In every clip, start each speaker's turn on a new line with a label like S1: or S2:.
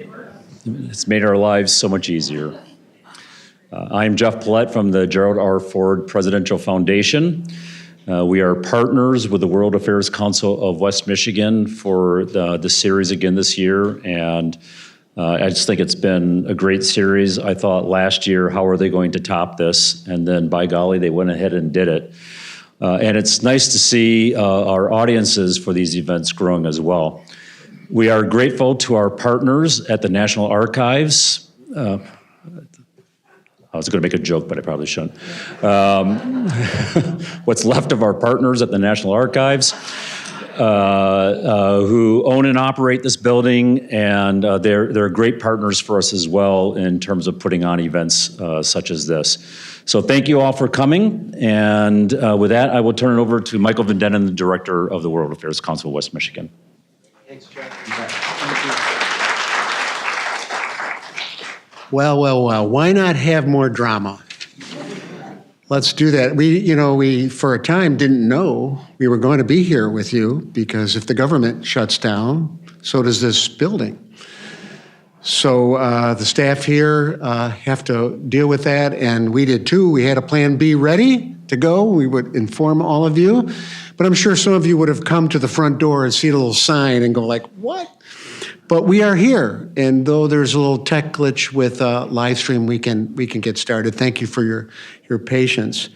S1: It's made our lives so much easier. I'm Jeff Paulette from the Gerald R. Ford Presidential Foundation. We are partners with the World Affairs Council of West Michigan for the series again this year, and I just think it's been a great series. I thought last year, how are they going to top this? And then by golly, they went ahead and did it. And it's nice to see our audiences for these events growing as well. We are grateful to our partners at the National Archives. I was going to make a joke, but I probably shouldn't. What's left of our partners at the National Archives, who own and operate this building, and they're great partners for us as well in terms of putting on events such as this. So thank you all for coming, and with that, I will turn it over to Michael Van Dennen, the Director of the World Affairs Council of West Michigan.
S2: Thanks, Jeff. Well, why not have more drama? Let's do that. We for a time didn't know we were going to be here with you, because if the government shuts down, so does this building. So the staff here have to deal with that, and we did too. We had a plan B ready to go. We would inform all of you, but I'm sure some of you would have come to the front door and seen a little sign and go like, what? But we are here, and though there's a little tech glitch with live stream, we can get started. Thank you for your patience.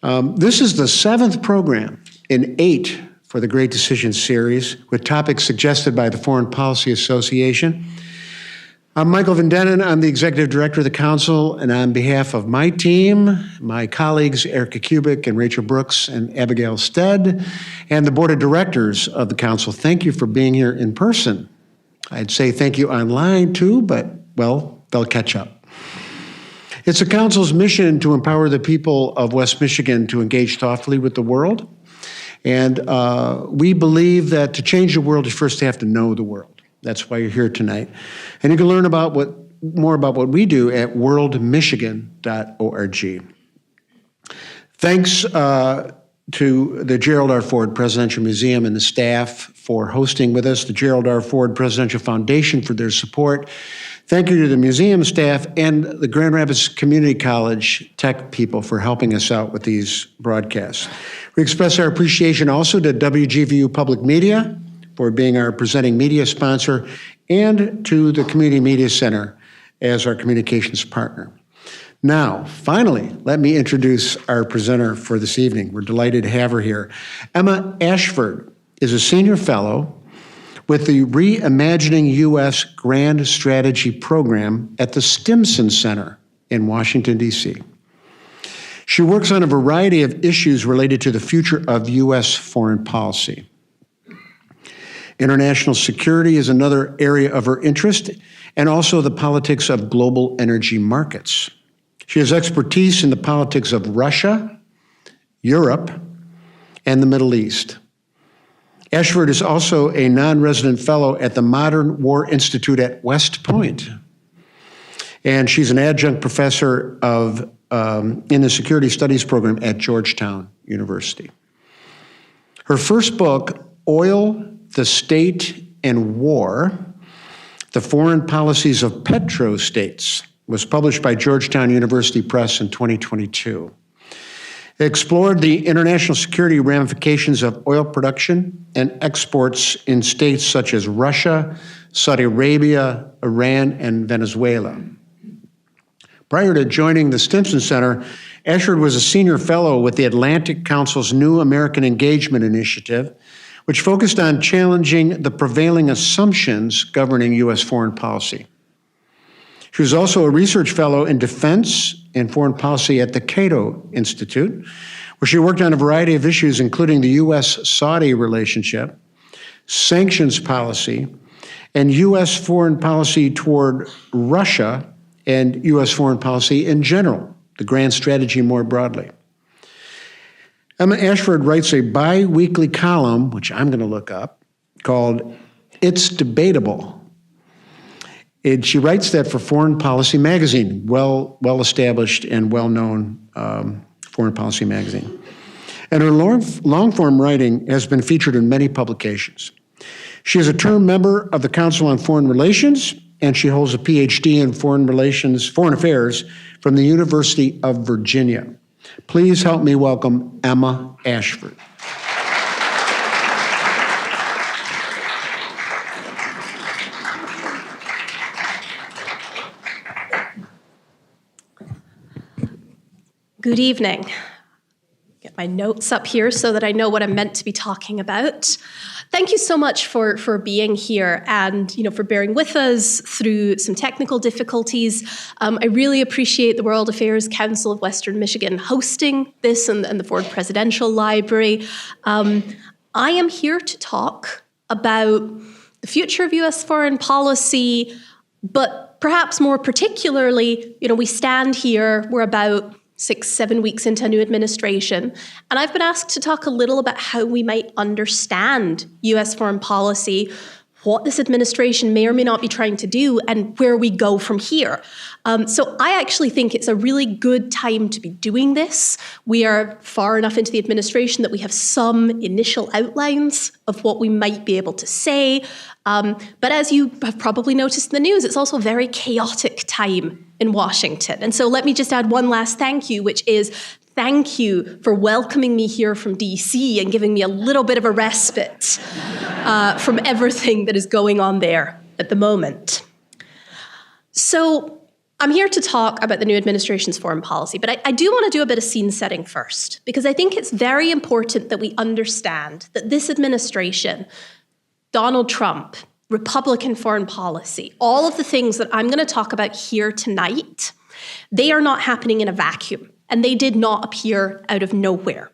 S2: This is the 7th program in 8 for the Great Decisions series, with topics suggested by the Foreign Policy Association. I'm Michael Van Dennen. I'm the Executive Director of the Council, and on behalf of my team, my colleagues Erica Kubik and Rachel Brooks and Abigail Stead, and the Board of Directors of the Council, thank you for being here in person. I'd say thank you online too, but, well, they'll catch up. It's the Council's mission to empower the people of West Michigan to engage thoughtfully with the world. And we believe that to change the world, you first have to know the world. That's why you're here tonight. And you can learn more about what we do at worldmichigan.org. Thanks to the Gerald R. Ford Presidential Museum and the staff for hosting with us, the Gerald R. Ford Presidential Foundation for their support. Thank you to the museum staff and the Grand Rapids Community College tech people for helping us out with these broadcasts. We express our appreciation also to WGVU Public Media for being our presenting media sponsor, and to the Community Media Center as our communications partner. Now, finally, let me introduce our presenter for this evening. We're delighted to have her here. Emma Ashford is a senior fellow with the Reimagining U.S. Grand Strategy Program at the Stimson Center in Washington, D.C. She works on a variety of issues related to the future of U.S. foreign policy. International security is another area of her interest, and also the politics of global energy markets. She has expertise in the politics of Russia, Europe, and the Middle East. Ashford is also a non-resident fellow at the Modern War Institute at West Point. And she's an adjunct professor in the Security Studies program at Georgetown University. Her first book, Oil, the State, and War, The Foreign Policies of Petrostates, was published by Georgetown University Press in 2022. It explored the international security ramifications of oil production and exports in states such as Russia, Saudi Arabia, Iran, and Venezuela. Prior to joining the Stimson Center, Ashford was a senior fellow with the Atlantic Council's New American Engagement Initiative, which focused on challenging the prevailing assumptions governing U.S. foreign policy. She was also a research fellow in defense and foreign policy at the Cato Institute, where she worked on a variety of issues, including the U.S.-Saudi relationship, sanctions policy, and U.S. foreign policy toward Russia and U.S. foreign policy in general, the grand strategy more broadly. Emma Ashford writes a bi-weekly column, which I'm going to look up, called It's Debatable. She writes that for Foreign Policy Magazine, well-established and well-known foreign policy magazine. And her long-form writing has been featured in many publications. She is a term member of the Council on Foreign Relations and she holds a PhD in foreign affairs from the University of Virginia. Please help me welcome Emma Ashford.
S3: Good evening. Get my notes up here so that I know what I'm meant to be talking about. Thank you so much for being here and for bearing with us through some technical difficulties. I really appreciate the World Affairs Council of Western Michigan hosting this and the Ford Presidential Library. I am here to talk about the future of U.S. foreign policy, but perhaps more particularly, we stand here, we're about 6-7 weeks into a new administration, and I've been asked to talk a little about how we might understand U.S. foreign policy, what this administration may or may not be trying to do, and where we go from here. So I actually think it's a really good time to be doing this. We are far enough into the administration that we have some initial outlines of what we might be able to say. But as you have probably noticed in the news, it's also a very chaotic time in Washington. And so let me just add one last thank you, which is thank you for welcoming me here from DC and giving me a little bit of a respite from everything that is going on there at the moment. So I'm here to talk about the new administration's foreign policy, but I do want to do a bit of scene setting first, because I think it's very important that we understand that this administration, Donald Trump, Republican foreign policy, all of the things that I'm going to talk about here tonight, they are not happening in a vacuum, and they did not appear out of nowhere.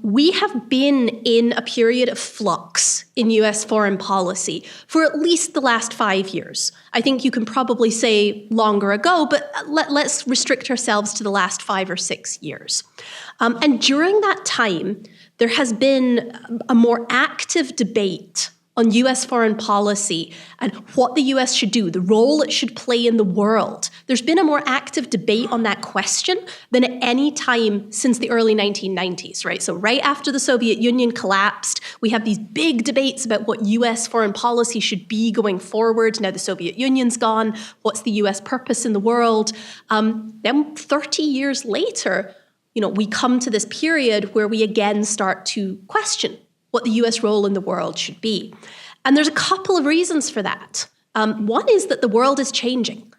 S3: We have been in a period of flux in U.S. foreign policy for at least the last 5 years. I think you can probably say longer ago, but let's restrict ourselves to the last 5 or 6 years. And during that time, there has been a more active debate on U.S. foreign policy and what the U.S. should do, the role it should play in the world. There's been a more active debate on that question than at any time since the early 1990s, right? So right after the Soviet Union collapsed, we have these big debates about what U.S. foreign policy should be going forward. Now the Soviet Union's gone. What's the U.S. purpose in the world? Then 30 years later, we come to this period where we again start to question what the U.S. role in the world should be. And there's a couple of reasons for that. One is that the world is changing.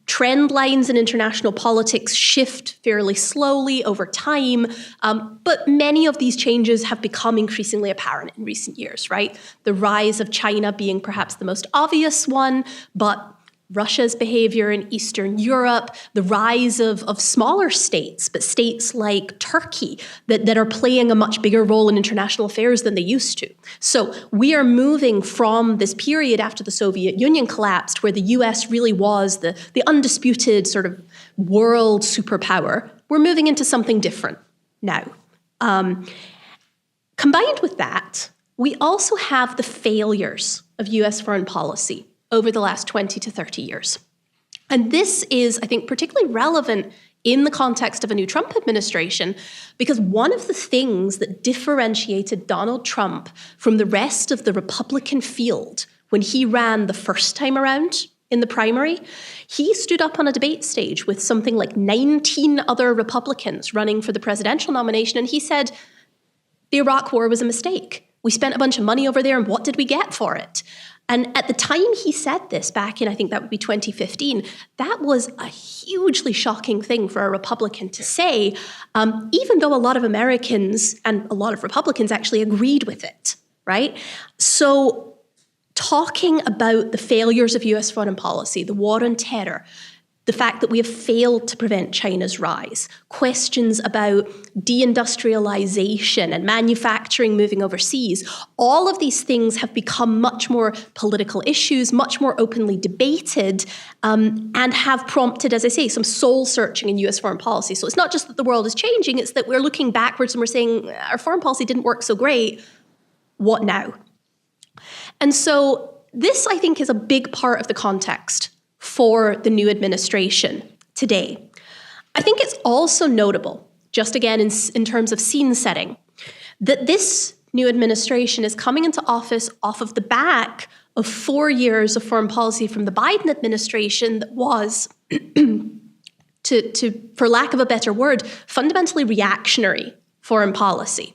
S3: Trend lines in international politics shift fairly slowly over time, but many of these changes have become increasingly apparent in recent years, right? The rise of China being perhaps the most obvious one, but Russia's behavior in Eastern Europe, the rise of smaller states, but states like Turkey that are playing a much bigger role in international affairs than they used to. So we are moving from this period after the Soviet Union collapsed, where the US really was the undisputed sort of world superpower. We're moving into something different now. Combined with that, we also have the failures of US foreign policy over the last 20 to 30 years. And this is, I think, particularly relevant in the context of a new Trump administration, because one of the things that differentiated Donald Trump from the rest of the Republican field when he ran the first time around in the primary, he stood up on a debate stage with something like 19 other Republicans running for the presidential nomination, and he said, the Iraq War was a mistake. We spent a bunch of money over there, and what did we get for it? And at the time he said this, back in, I think that would be 2015, that was a hugely shocking thing for a Republican to say, even though a lot of Americans and a lot of Republicans actually agreed with it, right? So talking about the failures of US foreign policy, the war on terror, the fact that we have failed to prevent China's rise, questions about deindustrialization and manufacturing moving overseas, all of these things have become much more political issues, much more openly debated, and have prompted, as I say, some soul-searching in US foreign policy. So it's not just that the world is changing, it's that we're looking backwards and we're saying, our foreign policy didn't work so great, what now? And so this, I think, is a big part of the context for the new administration today. I think it's also notable, just again in terms of scene setting, that this new administration is coming into office off of the back of 4 years of foreign policy from the Biden administration that was, for lack of a better word, fundamentally reactionary foreign policy,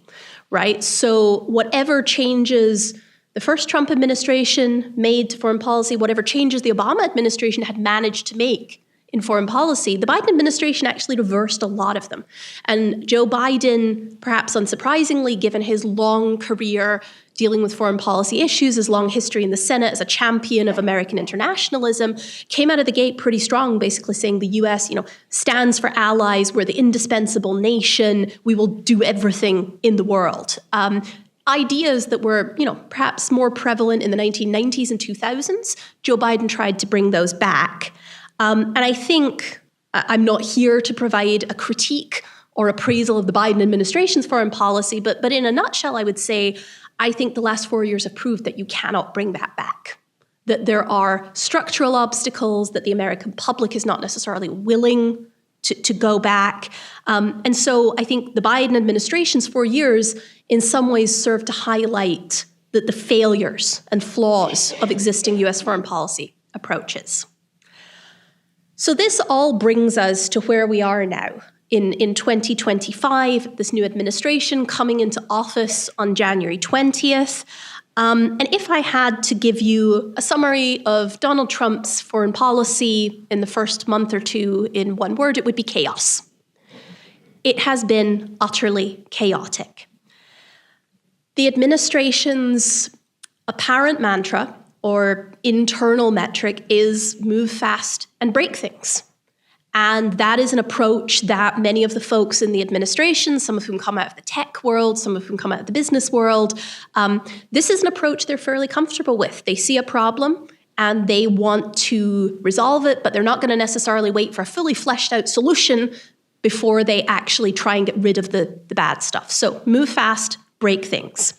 S3: right? So whatever changes the first Trump administration made to foreign policy, whatever changes the Obama administration had managed to make in foreign policy, the Biden administration actually reversed a lot of them. And Joe Biden, perhaps unsurprisingly, given his long career dealing with foreign policy issues, his long history in the Senate as a champion of American internationalism, came out of the gate pretty strong, basically saying the US, stands for allies, we're the indispensable nation, we will do everything in the world. Ideas that were, perhaps more prevalent in the 1990s and 2000s, Joe Biden tried to bring those back. And I think I'm not here to provide a critique or appraisal of the Biden administration's foreign policy, but in a nutshell, I would say, I think the last 4 years have proved that you cannot bring that back, that there are structural obstacles, that the American public is not necessarily willing to go back. And so I think the Biden administration's 4 years in some ways served to highlight the failures and flaws of existing US foreign policy approaches. So this all brings us to where we are now. In 2025, this new administration coming into office on January 20th. And if I had to give you a summary of Donald Trump's foreign policy in the first month or two in one word, it would be chaos. It has been utterly chaotic. The administration's apparent mantra or internal metric is move fast and break things. And that is an approach that many of the folks in the administration, some of whom come out of the tech world, some of whom come out of the business world, this is an approach they're fairly comfortable with. They see a problem and they want to resolve it, but they're not going to necessarily wait for a fully fleshed out solution before they actually try and get rid of the bad stuff. So move fast, break things.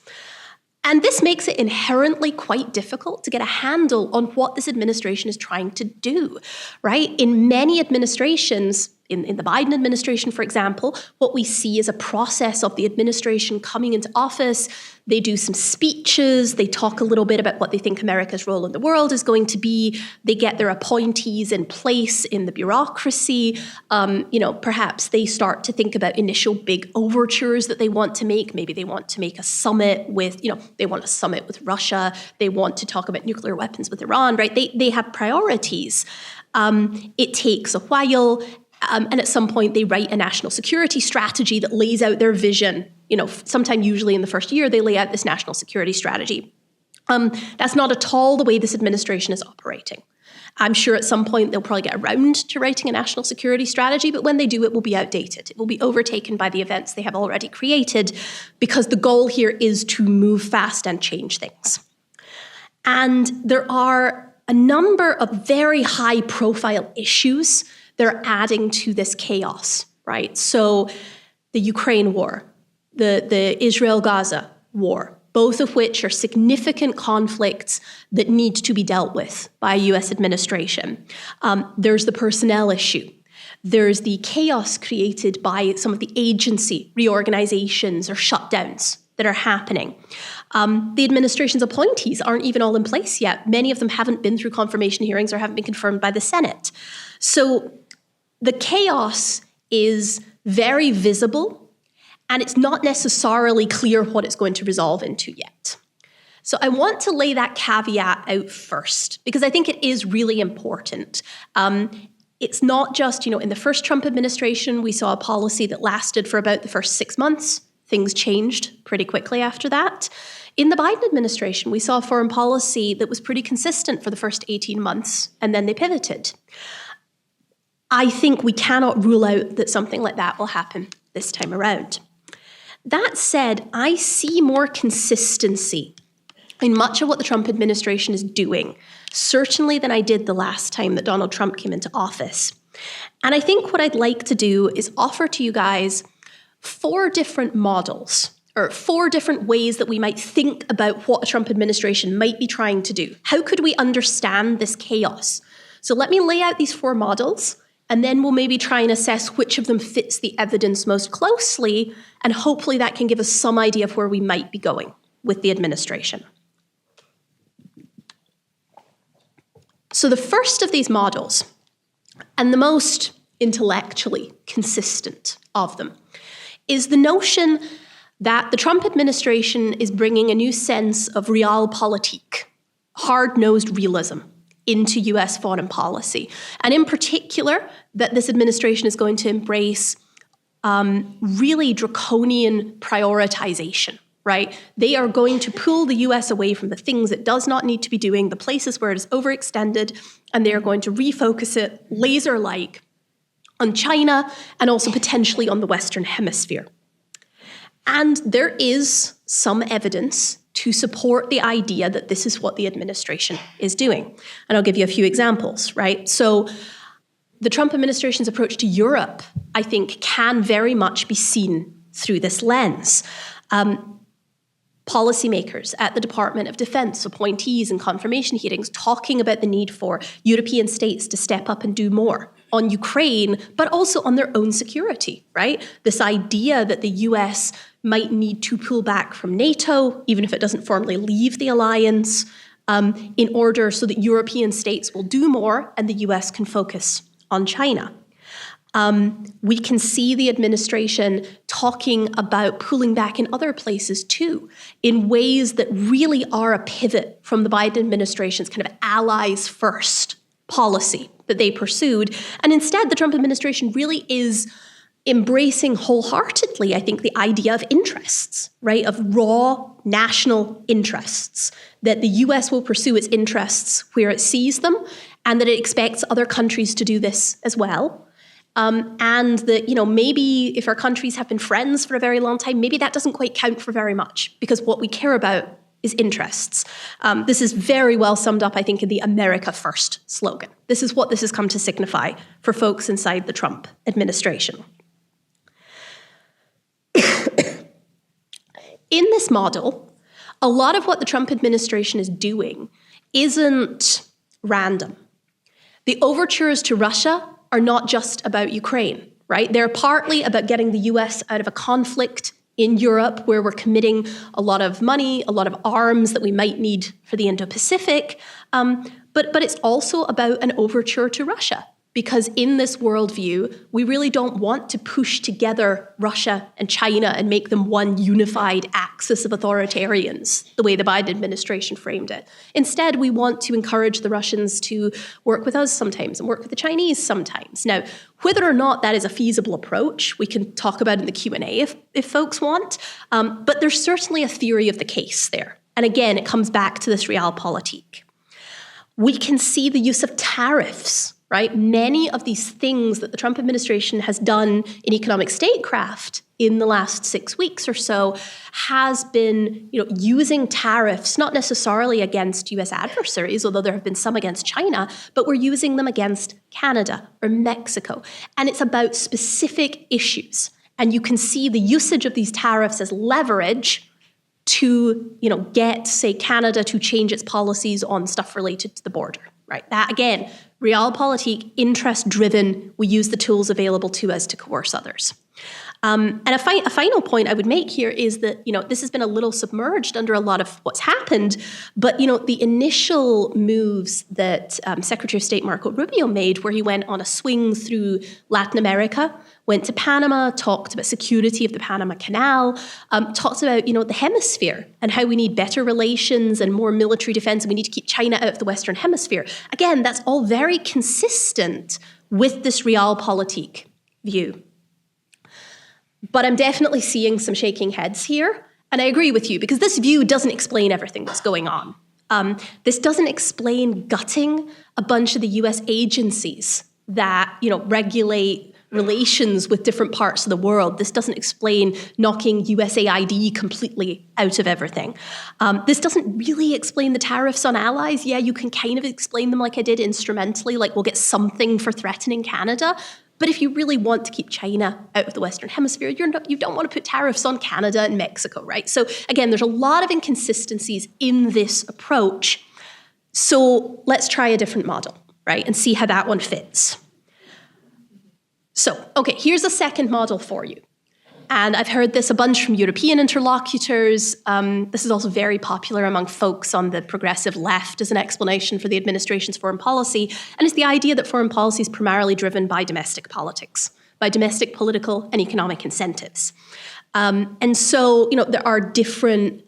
S3: And this makes it inherently quite difficult to get a handle on what this administration is trying to do, right? In many administrations, in the Biden administration, for example, what we see is a process of the administration coming into office. They do some speeches. They talk a little bit about what they think America's role in the world is going to be. They get their appointees in place in the bureaucracy. Perhaps they start to think about initial big overtures that they want to make. Maybe they want to make a summit with, they want a summit with Russia. They want to talk about nuclear weapons with Iran, right? They have priorities. It takes a while. And at some point, they write a national security strategy that lays out their vision. Sometime usually in the first year, they lay out this national security strategy. That's not at all the way this administration is operating. I'm sure at some point they'll probably get around to writing a national security strategy, but when they do, it will be outdated. It will be overtaken by the events they have already created, because the goal here is to move fast and change things. And there are a number of very high-profile issues they're adding to this chaos, right? So the Ukraine war, the Israel-Gaza war, both of which are significant conflicts that need to be dealt with by a US administration. There's the personnel issue. There's the chaos created by some of the agency reorganizations or shutdowns that are happening. The administration's appointees aren't even all in place yet. Many of them haven't been through confirmation hearings or haven't been confirmed by the Senate. So the chaos is very visible, and it's not necessarily clear what it's going to resolve into yet. So I want to lay that caveat out first, because I think it is really important. It's not just, in the first Trump administration, we saw a policy that lasted for about the first 6 months. Things changed pretty quickly after that. In the Biden administration, we saw a foreign policy that was pretty consistent for the first 18 months, and then they pivoted. I think we cannot rule out that something like that will happen this time around. That said, I see more consistency in much of what the Trump administration is doing, certainly than I did the last time that Donald Trump came into office. And I think what I'd like to do is offer to you guys 4 different models, or 4 different ways that we might think about what a Trump administration might be trying to do. How could we understand this chaos? So let me lay out these 4 models, and then we'll maybe try and assess which of them fits the evidence most closely, and hopefully that can give us some idea of where we might be going with the administration. So the first of these models, and the most intellectually consistent of them, is the notion that the Trump administration is bringing a new sense of realpolitik, hard-nosed realism, into US foreign policy. And in particular, that this administration is going to embrace really draconian prioritization, right? They are going to pull the US away from the things it does not need to be doing, the places where it is overextended, and they are going to refocus it laser-like on China and also potentially on the Western Hemisphere. And there is some evidence to support the idea that this is what the administration is doing. And I'll give you a few examples, right? So the Trump administration's approach to Europe, I think, can very much be seen through this lens. Policymakers at the Department of Defense, appointees and confirmation hearings, talking about the need for European states to step up and do more on Ukraine, but also on their own security, right? This idea that the US might need to pull back from NATO, even if it doesn't formally leave the alliance, in order so that European states will do more and the US can focus on China. We can see the administration talking about pulling back in other places too, in ways that really are a pivot from the Biden administration's kind of allies first policy that they pursued. And instead, the Trump administration really is embracing wholeheartedly, I think, the idea of interests, right, of raw national interests, that the US will pursue its interests where it sees them, and that it expects other countries to do this as well. And that, maybe if our countries have been friends for a very long time, maybe that doesn't quite count for very much, because what we care about is interests. This is very well summed up, I think, in the America First slogan. This is what this has come to signify for folks inside the Trump administration. In this model, a lot of what the Trump administration is doing isn't random. The overtures to Russia are not just about Ukraine, right? They're partly about getting the US out of a conflict in Europe where we're committing a lot of money, a lot of arms that we might need for the Indo-Pacific. But it's also about an overture to Russia, because in this worldview, we really don't want to push together Russia and China and make them one unified axis of authoritarians, the way the Biden administration framed it. Instead, we want to encourage the Russians to work with us sometimes and work with the Chinese sometimes. Now, whether or not that is a feasible approach, we can talk about in the Q&A if folks want, but there's certainly a theory of the case there. And again, it comes back to this realpolitik. We can see the use of tariffs, right? Many of these things that the Trump administration has done in economic statecraft in the last 6 weeks or so has been, using tariffs, not necessarily against US adversaries, although there have been some against China, but we're using them against Canada or Mexico. And it's about specific issues. And you can see the usage of these tariffs as leverage to, get, say, Canada to change its policies on stuff related to the border, right? That, again, realpolitik, interest-driven, we use the tools available to us to coerce others. And a final point I would make here is that, this has been a little submerged under a lot of what's happened, but, the initial moves that Secretary of State Marco Rubio made, where he went on a swing through Latin America, went to Panama, talked about security of the Panama Canal, talked about, the hemisphere and how we need better relations and more military defense, and we need to keep China out of the Western Hemisphere. Again, that's all very consistent with this realpolitik view. But I'm definitely seeing some shaking heads here. And I agree with you, because this view doesn't explain everything that's going on. This doesn't explain gutting a bunch of the US agencies that, regulate relations with different parts of the world. This doesn't explain knocking USAID completely out of everything. This doesn't really explain the tariffs on allies. Yeah, you can kind of explain them like I did instrumentally, like we'll get something for threatening Canada. But if you really want to keep China out of the Western Hemisphere, you don't want to put tariffs on Canada and Mexico, right? So again, there's a lot of inconsistencies in this approach. So let's try a different model, right? And see how that one fits. So, okay, here's a second model for you. And I've heard this a bunch from European interlocutors. This is also very popular among folks on the progressive left as an explanation for the administration's foreign policy. And it's the idea that foreign policy is primarily driven by domestic politics, by domestic political and economic incentives. And so, there are different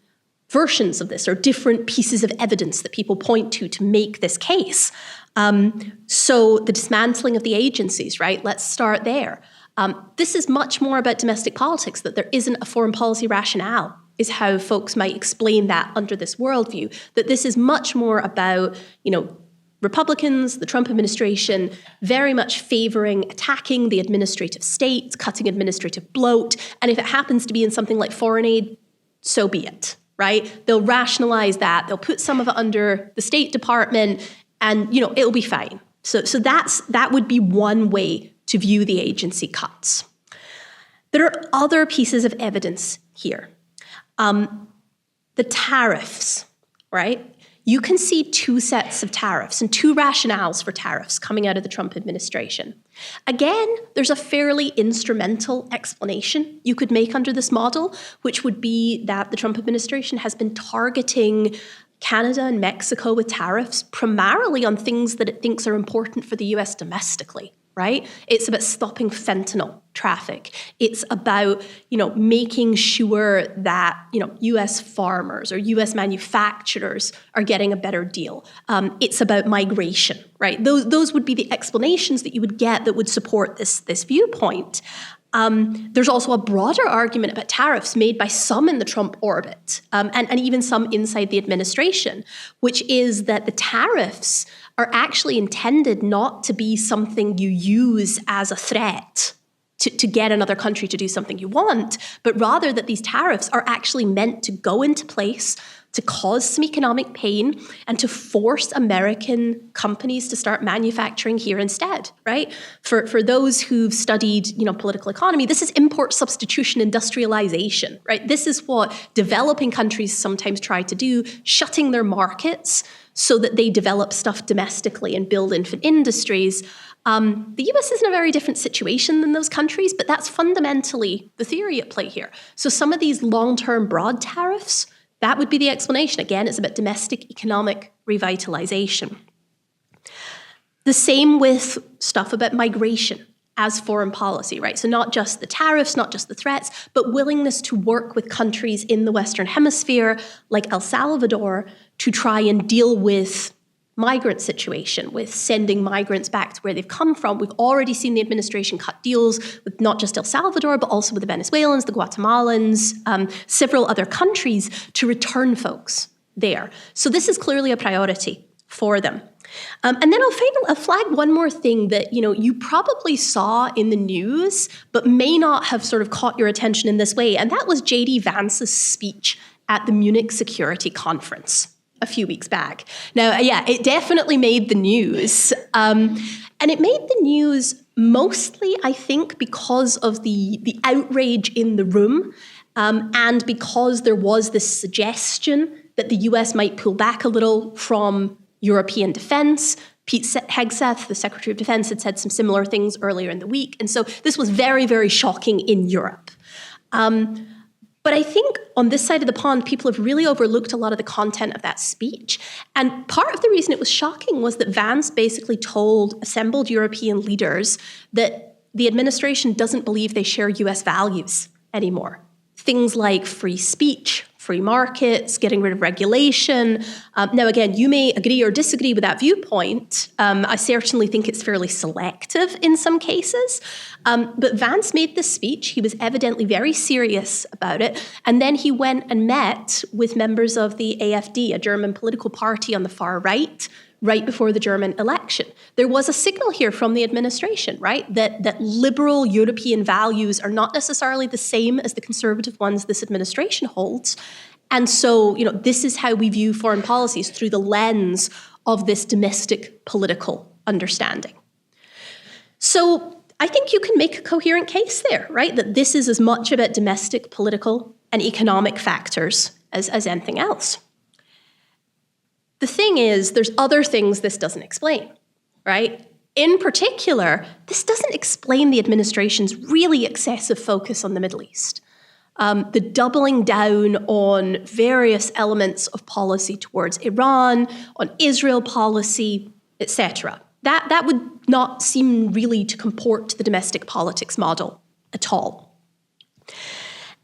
S3: versions of this, or different pieces of evidence that people point to make this case. So the dismantling of the agencies, right? Let's start there. This is much more about domestic politics, that there isn't a foreign policy rationale, is how folks might explain that under this worldview, that this is much more about, Republicans, the Trump administration, very much favoring attacking the administrative state, cutting administrative bloat, and if it happens to be in something like foreign aid, so be it, right? They'll rationalize that, they'll put some of it under the State Department, and it'll be fine. So that would be one way to view the agency cuts. There are other pieces of evidence here. The tariffs, right? You can see two sets of tariffs and two rationales for tariffs coming out of the Trump administration. Again, there's a fairly instrumental explanation you could make under this model, which would be that the Trump administration has been targeting Canada and Mexico with tariffs primarily on things that it thinks are important for the US domestically, right? It's about stopping fentanyl traffic. It's about, making sure that, US farmers or US manufacturers are getting a better deal. It's about migration, right? Those would be the explanations that you would get that would support this viewpoint. There's also a broader argument about tariffs made by some in the Trump orbit, and even some inside the administration, which is that the tariffs are actually intended not to be something you use as a threat to get another country to do something you want, but rather that these tariffs are actually meant to go into place to cause some economic pain and to force American companies to start manufacturing here instead, right? For those who've studied, political economy, this is import substitution industrialization, right? This is what developing countries sometimes try to do, shutting their markets so that they develop stuff domestically and build infant industries. The US is in a very different situation than those countries, but that's fundamentally the theory at play here. So some of these long-term broad tariffs, that would be the explanation. Again, it's about domestic economic revitalization. The same with stuff about migration as foreign policy, right? So not just the tariffs, not just the threats, but willingness to work with countries in the Western Hemisphere, like El Salvador, to try and deal with migrant situation, with sending migrants back to where they've come from. We've already seen the administration cut deals with not just El Salvador, but also with the Venezuelans, the Guatemalans, several other countries to return folks there. So this is clearly a priority for them. And then I'll flag one more thing that you probably saw in the news, but may not have sort of caught your attention in this way, and that was J.D. Vance's speech at the Munich Security Conference a few weeks back. Now, it definitely made the news. And it made the news mostly, I think, because of the outrage in the room, and because there was this suggestion that the US might pull back a little from European defense. Pete Hegseth, the Secretary of Defense, had said some similar things earlier in the week. And so this was very, very shocking in Europe. But I think on this side of the pond, people have really overlooked a lot of the content of that speech. And part of the reason it was shocking was that Vance basically told assembled European leaders that the administration doesn't believe they share US values anymore. Things like free speech, free markets, getting rid of regulation. Now, again, you may agree or disagree with that viewpoint. I certainly think it's fairly selective in some cases. But Vance made this speech. He was evidently very serious about it. And then he went and met with members of the AfD, a German political party on the far right before the German election. There was a signal here from the administration, right, that liberal European values are not necessarily the same as the conservative ones this administration holds. And so, this is how we view foreign policies, through the lens of this domestic political understanding. So I think you can make a coherent case there, right, that this is as much about domestic political and economic factors as anything else. The thing is, there's other things this doesn't explain, right? In particular, this doesn't explain the administration's really excessive focus on the Middle East. The doubling down on various elements of policy towards Iran, on Israel policy, etc. That would not seem really to comport to the domestic politics model at all.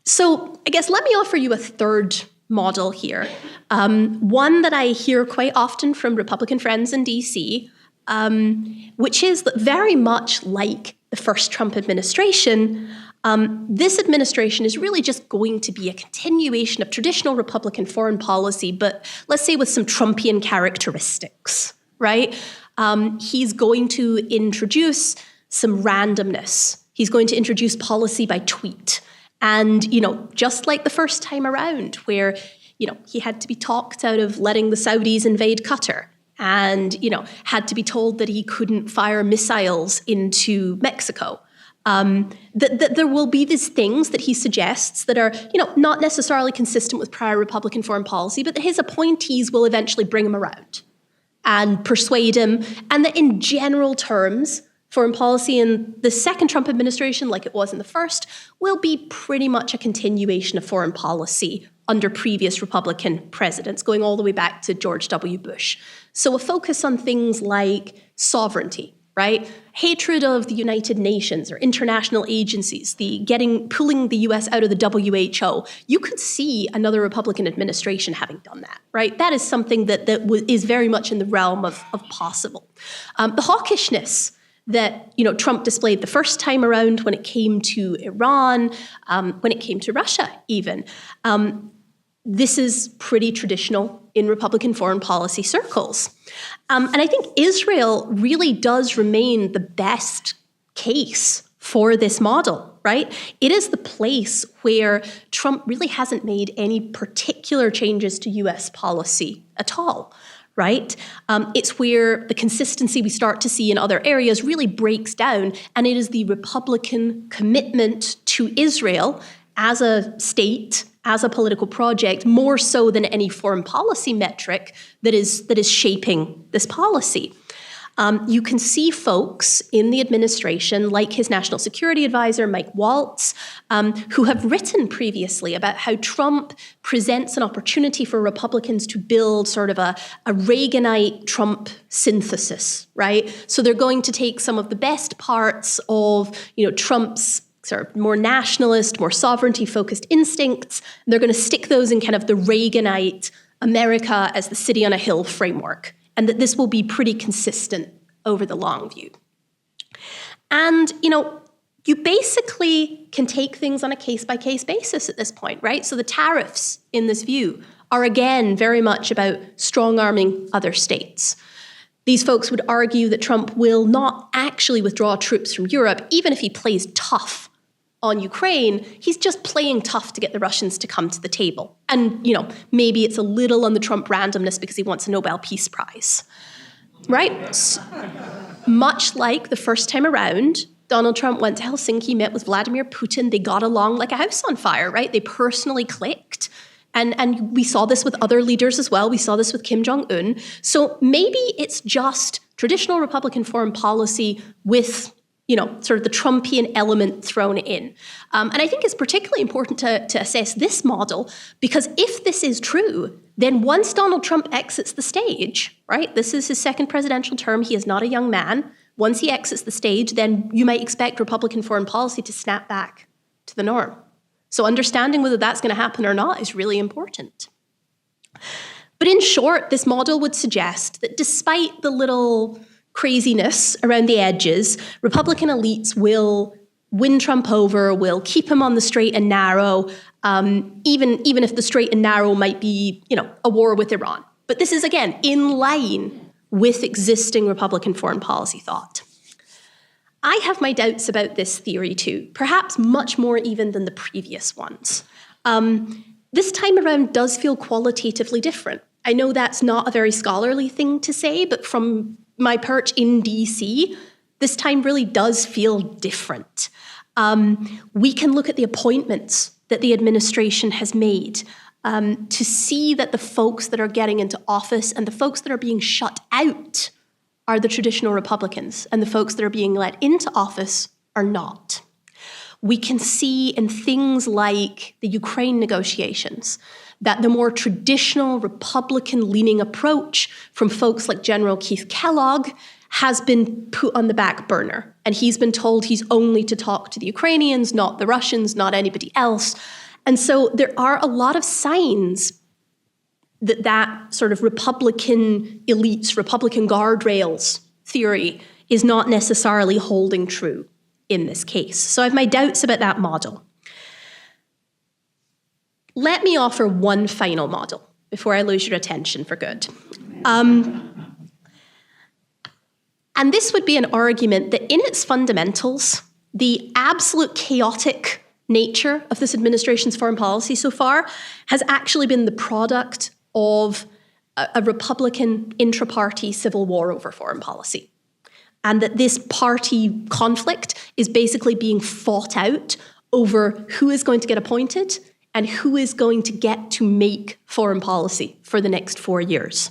S3: So I guess let me offer you a third model here, one that I hear quite often from Republican friends in DC, which is that very much like the first Trump administration, this administration is really just going to be a continuation of traditional Republican foreign policy, but let's say with some Trumpian characteristics, right? He's going to introduce some randomness. He's going to introduce policy by tweet. And, just like the first time around, where, he had to be talked out of letting the Saudis invade Qatar and, had to be told that he couldn't fire missiles into Mexico. That there will be these things that he suggests that are, not necessarily consistent with prior Republican foreign policy, but that his appointees will eventually bring him around and persuade him. And that in general terms, foreign policy in the second Trump administration, like it was in the first, will be pretty much a continuation of foreign policy under previous Republican presidents, going all the way back to George W. Bush. So a focus on things like sovereignty, right? Hatred of the United Nations or international agencies, pulling the US out of the WHO. You could see another Republican administration having done that, right? That is something that is very much in the realm of possible. The hawkishness that Trump displayed the first time around when it came to Iran, when it came to Russia even. This is pretty traditional in Republican foreign policy circles. And I think Israel really does remain the best case for this model, right? It is the place where Trump really hasn't made any particular changes to US policy at all. Right? It's where the consistency we start to see in other areas really breaks down, and it is the Republican commitment to Israel as a state, as a political project, more so than any foreign policy metric that is shaping this policy. You can see folks in the administration, like his national security advisor, Mike Waltz, who have written previously about how Trump presents an opportunity for Republicans to build sort of a Reaganite Trump synthesis, right? So they're going to take some of the best parts of, Trump's sort of more nationalist, more sovereignty-focused instincts, and they're going to stick those in kind of the Reaganite America as the city on a hill framework, and that this will be pretty consistent over the long view. And, you basically can take things on a case-by-case basis at this point, right? So the tariffs in this view are, again, very much about strong-arming other states. These folks would argue that Trump will not actually withdraw troops from Europe, even if he plays tough on Ukraine. He's just playing tough to get the Russians to come to the table. And, maybe it's a little on the Trump randomness because he wants a Nobel Peace Prize, right? Much like the first time around, Donald Trump went to Helsinki, met with Vladimir Putin. They got along like a house on fire, right? They personally clicked. And we saw this with other leaders as well. We saw this with Kim Jong-un. So maybe it's just traditional Republican foreign policy with sort of the Trumpian element thrown in. And I think it's particularly important to assess this model, because if this is true, then once Donald Trump exits the stage, right, this is his second presidential term, he is not a young man. Once he exits the stage, then you might expect Republican foreign policy to snap back to the norm. So understanding whether that's going to happen or not is really important. But in short, this model would suggest that despite the little craziness around the edges, Republican elites will win Trump over, will keep him on the straight and narrow, even if the straight and narrow might be, a war with Iran. But this is, again, in line with existing Republican foreign policy thought. I have my doubts about this theory too, perhaps much more even than the previous ones. This time around does feel qualitatively different. I know that's not a very scholarly thing to say, but from my perch in DC, this time really does feel different. We can look at the appointments that the administration has made to see that the folks that are getting into office and the folks that are being shut out are the traditional Republicans, and the folks that are being let into office are not. We can see in things like the Ukraine negotiations that the more traditional Republican-leaning approach from folks like General Keith Kellogg has been put on the back burner. And he's been told he's only to talk to the Ukrainians, not the Russians, not anybody else. And so there are a lot of signs that that sort of Republican elites, Republican guardrails theory is not necessarily holding true in this case. So I have my doubts about that model. Let me offer one final model before I lose your attention for good. And this would be an argument that in its fundamentals, the absolute chaotic nature of this administration's foreign policy so far has actually been the product of a Republican intra-party civil war over foreign policy. And that this party conflict is basically being fought out over who is going to get appointed and who is going to get to make foreign policy for the next 4 years.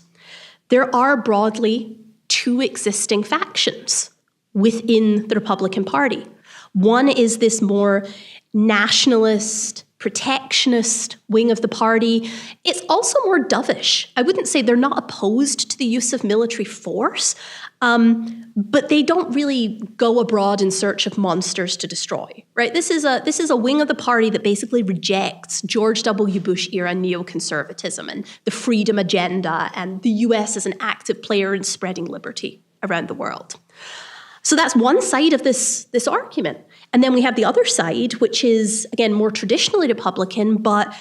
S3: There are broadly two existing factions within the Republican Party. One is this more nationalist, protectionist wing of the party. It's also more dovish. I wouldn't say they're not opposed to the use of military force, but they don't really go abroad in search of monsters to destroy, right? This is a wing of the party that basically rejects George W. Bush era neoconservatism and the freedom agenda and the US as an active player in spreading liberty around the world. So that's one side of this argument. And then we have the other side, which is, again, more traditionally Republican, but,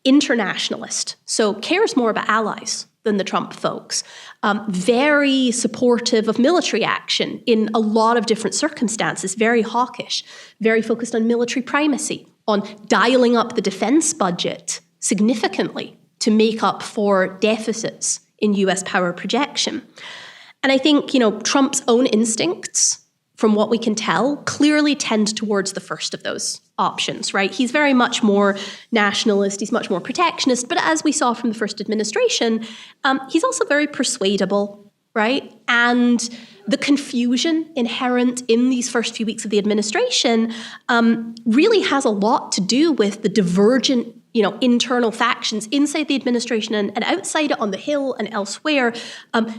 S3: internationalist. So cares more about allies than the Trump folks. Very supportive of military action in a lot of different circumstances, very hawkish, very focused on military primacy, on dialing up the defense budget significantly to make up for deficits in US power projection. And I think, Trump's own instincts, from what we can tell, clearly tend towards the first of those options, right? He's very much more nationalist, he's much more protectionist, but as we saw from the first administration, he's also very persuadable, right? And the confusion inherent in these first few weeks of the administration really has a lot to do with the divergent internal factions inside the administration and outside it on the Hill and elsewhere,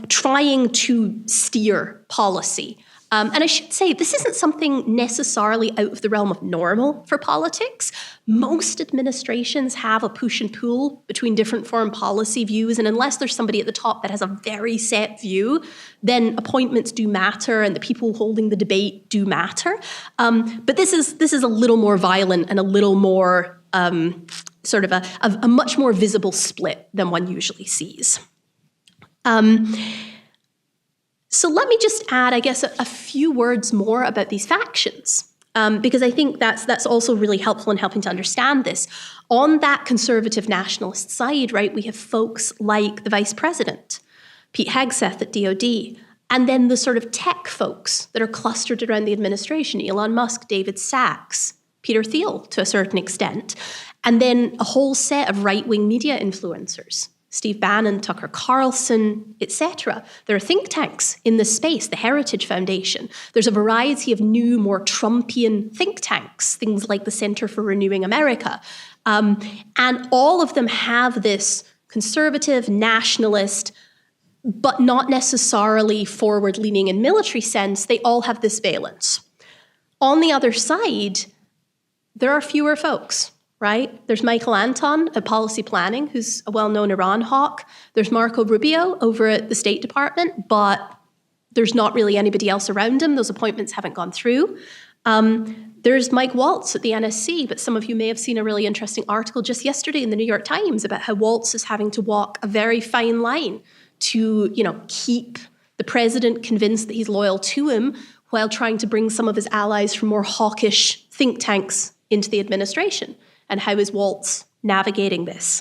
S3: trying to steer policy. And I should say, this isn't something necessarily out of the realm of normal for politics. Most administrations have a push and pull between different foreign policy views, and unless there's somebody at the top that has a very set view, then appointments do matter and the people holding the debate do matter. But this is a little more violent and a little more sort of a much more visible split than one usually sees. So let me just add, I guess, a few words more about these factions, because I think that's also really helpful in helping to understand this. On that conservative nationalist side, right, we have folks like the vice president, Pete Hegseth at DOD, and then the sort of tech folks that are clustered around the administration, Elon Musk, David Sachs, Peter Thiel to a certain extent, and then a whole set of right-wing media influencers, Steve Bannon, Tucker Carlson, etc. There are think tanks in this space, the Heritage Foundation. There's a variety of new, more Trumpian think tanks, things like the Center for Renewing America. And all of them have this conservative, nationalist, but not necessarily forward-leaning in military sense. They all have this valence. On the other side, there are fewer folks. Right? There's Michael Anton at Policy Planning, who's a well-known Iran hawk. There's Marco Rubio over at the State Department, but there's not really anybody else around him. Those appointments haven't gone through. There's Mike Waltz at the NSC, but some of you may have seen a really interesting article just yesterday in the New York Times about how Waltz is having to walk a very fine line to, keep the president convinced that he's loyal to him while trying to bring some of his allies from more hawkish think tanks into the administration. And how is Waltz navigating this?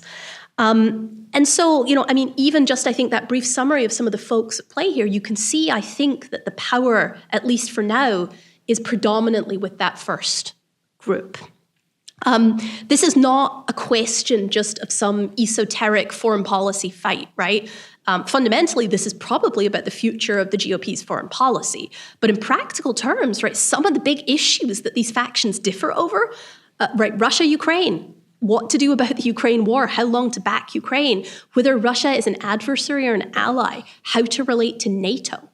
S3: And so, even just I think that brief summary of some of the folks at play here, you can see, I think, that the power, at least for now, is predominantly with that first group. This is not a question just of some esoteric foreign policy fight, right? Fundamentally, this is probably about the future of the GOP's foreign policy. But in practical terms, right, some of the big issues that these factions differ over, right, Russia, Ukraine, what to do about the Ukraine war, how long to back Ukraine, whether Russia is an adversary or an ally, how to relate to NATO.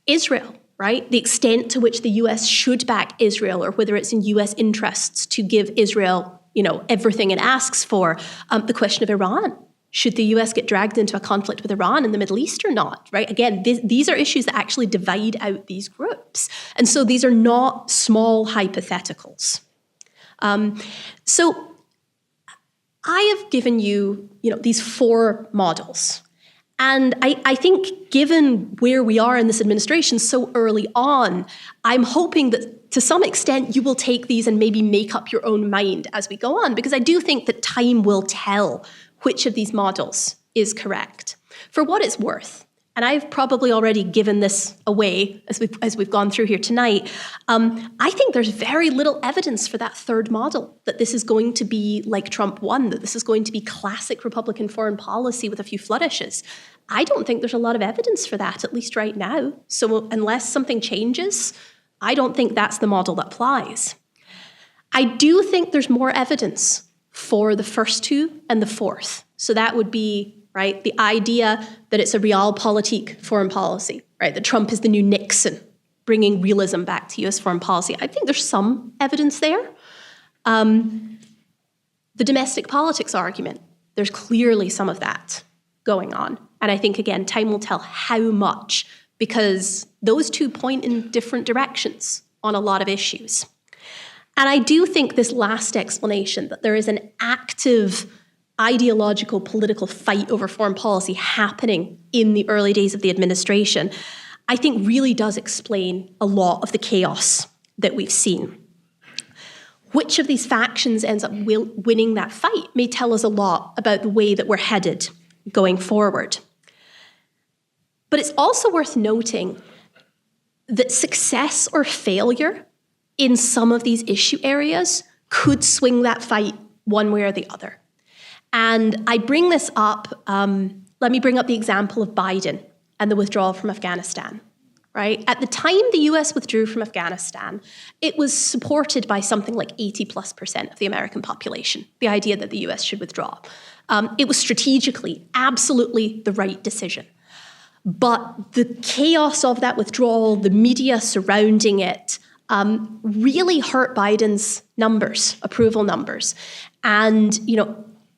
S3: Israel, right, the extent to which the US should back Israel, or whether it's in US interests to give Israel, everything it asks for. The question of Iran. Should the US get dragged into a conflict with Iran in the Middle East or not, right? Again, these are issues that actually divide out these groups. And so these are not small hypotheticals. So I have given you, these 4 models. And I think given where we are in this administration so early on, I'm hoping that to some extent you will take these and maybe make up your own mind as we go on, because I do think that time will tell which of these models is correct. For what it's worth, and I've probably already given this away as we've gone through here tonight, I think there's very little evidence for that third model, that this is going to be like Trump won, that this is going to be classic Republican foreign policy with a few flourishes. I don't think there's a lot of evidence for that, at least right now. So unless something changes, I don't think that's the model that applies. I do think there's more evidence for the first 2 and the fourth. So that would be, right, the idea that it's a realpolitik foreign policy, right, that Trump is the new Nixon, bringing realism back to US foreign policy. I think there's some evidence there. The domestic politics argument, there's clearly some of that going on. And I think, again, time will tell how much, because those 2 point in different directions on a lot of issues. And I do think this last explanation, that there is an active ideological political fight over foreign policy happening in the early days of the administration, I think really does explain a lot of the chaos that we've seen. Which of these factions ends up winning that fight may tell us a lot about the way that we're headed going forward. But it's also worth noting that success or failure in some of these issue areas could swing that fight one way or the other. And I bring this up, let me bring up the example of Biden and the withdrawal from Afghanistan, right? At the time the US withdrew from Afghanistan, it was supported by something like 80+% of the American population, the idea that the US should withdraw. It was strategically absolutely the right decision. But the chaos of that withdrawal, the media surrounding it, really hurt Biden's numbers, approval numbers. And,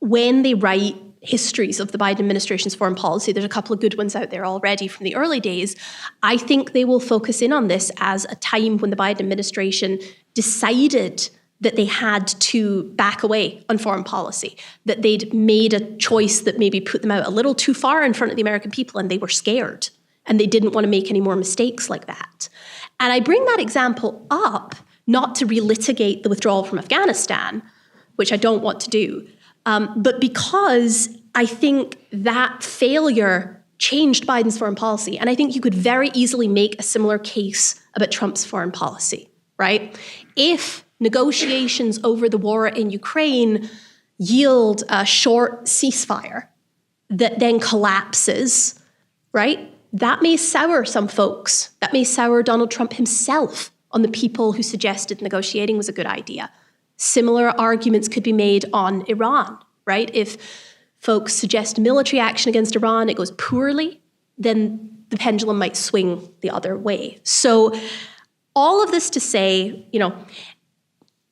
S3: when they write histories of the Biden administration's foreign policy, there's a couple of good ones out there already from the early days. I think they will focus in on this as a time when the Biden administration decided that they had to back away on foreign policy, that they'd made a choice that maybe put them out a little too far in front of the American people, and they were scared, and they didn't want to make any more mistakes like that. And I bring that example up not to relitigate the withdrawal from Afghanistan, which I don't want to do, but because I think that failure changed Biden's foreign policy. And I think you could very easily make a similar case about Trump's foreign policy, right? If negotiations over the war in Ukraine yield a short ceasefire that then collapses, right? That may sour some folks. That may sour Donald Trump himself on the people who suggested negotiating was a good idea. Similar arguments could be made on Iran, right? If folks suggest military action against Iran, it goes poorly, then the pendulum might swing the other way. So all of this to say,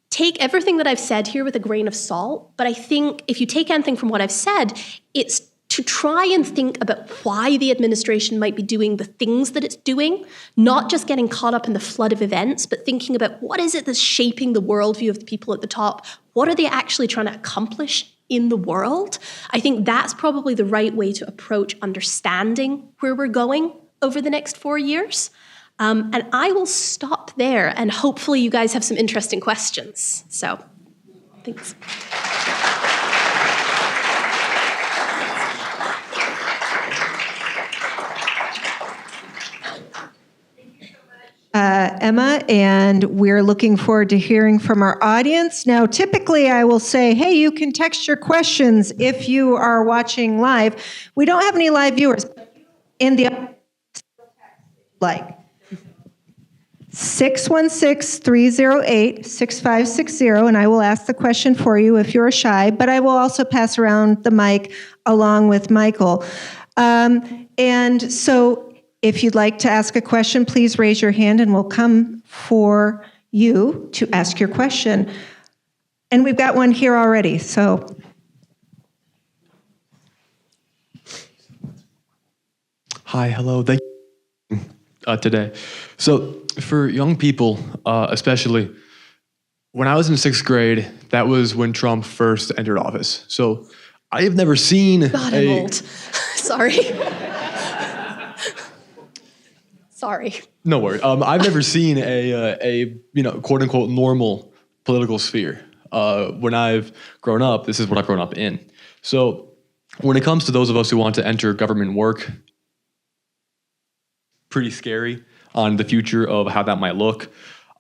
S3: take everything that I've said here with a grain of salt, but I think if you take anything from what I've said, it's to try and think about why the administration might be doing the things that it's doing, not just getting caught up in the flood of events, but thinking about what is it that's shaping the worldview of the people at the top? What are they actually trying to accomplish in the world? I think that's probably the right way to approach understanding where we're going over the next 4 years. And I will stop there, and hopefully you guys have some interesting questions. So, thanks.
S4: Emma, and we're looking forward to hearing from our audience. Now, typically I will say, hey, you can text your questions if you are watching live. We don't have any live viewers in the like 616-308-6560, and I will ask the question for you if you're shy, but I will also pass around the mic along with Michael. And so if you'd like to ask a question, please raise your hand and we'll come for you to ask your question. And we've got one here already, so.
S5: Hi, hello, thank you today. So for young people, especially, when I was in 6th grade, that was when Trump first entered office. So I have never seen
S3: God, I'm old. Sorry. Sorry.
S5: No worries. I've never seen a quote unquote normal political sphere. When I've grown up, this is what I've grown up in. So when it comes to those of us who want to enter government work, pretty scary on the future of how that might look.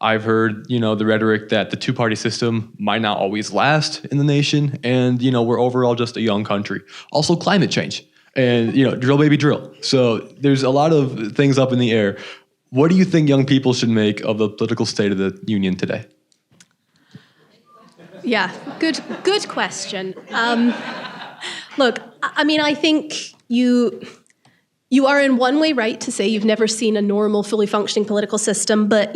S5: I've heard, the rhetoric that the two-party system might not always last in the nation, and we're overall just a young country. Also, climate change. And, drill baby drill. So there's a lot of things up in the air. What do you think young people should make of the political state of the union today?
S3: Yeah, good question. Look, I mean, I think you are in one way right to say you've never seen a normal, fully functioning political system, but,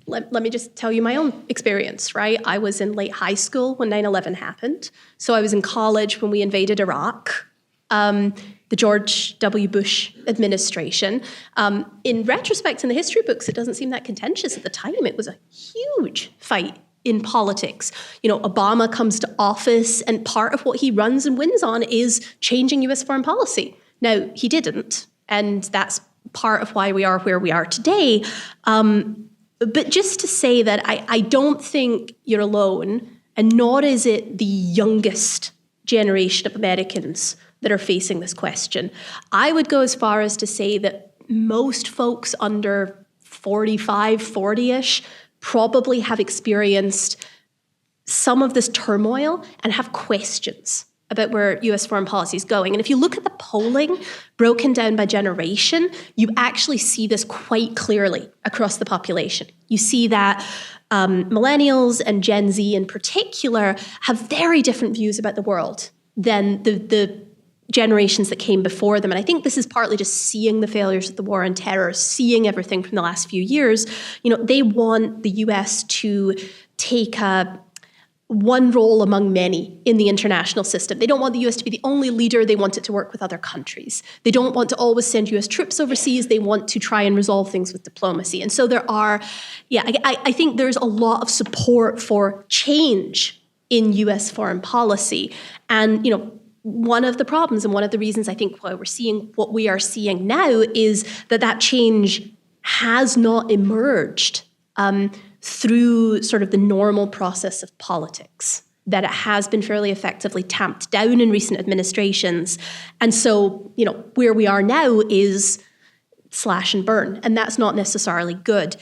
S3: let me just tell you my own experience, right? I was in late high school when 9/11 happened. So I was in college when we invaded Iraq. The George W. Bush administration. In retrospect, in the history books, it doesn't seem that contentious at the time. It was a huge fight in politics. Obama comes to office, and part of what he runs and wins on is changing U.S. foreign policy. Now, he didn't, and that's part of why we are where we are today. But just to say that I don't think you're alone, and nor is it the youngest generation of Americans that are facing this question. I would go as far as to say that most folks under 45, 40-ish probably have experienced some of this turmoil and have questions about where US foreign policy is going. And if you look at the polling broken down by generation, you actually see this quite clearly across the population. You see that millennials and Gen Z in particular have very different views about the world than the generations that came before them. And I think this is partly just seeing the failures of the war on terror, seeing everything from the last few years. They want the US to take one role among many in the international system. They don't want the US to be the only leader. They want it to work with other countries. They don't want to always send US troops overseas. They want to try and resolve things with diplomacy. And so I think there's a lot of support for change in US foreign policy. And, one of the problems and one of the reasons I think why we're seeing what we are seeing now is that change has not emerged through sort of the normal process of politics, that it has been fairly effectively tamped down in recent administrations. And so, where we are now is slash and burn, and that's not necessarily good.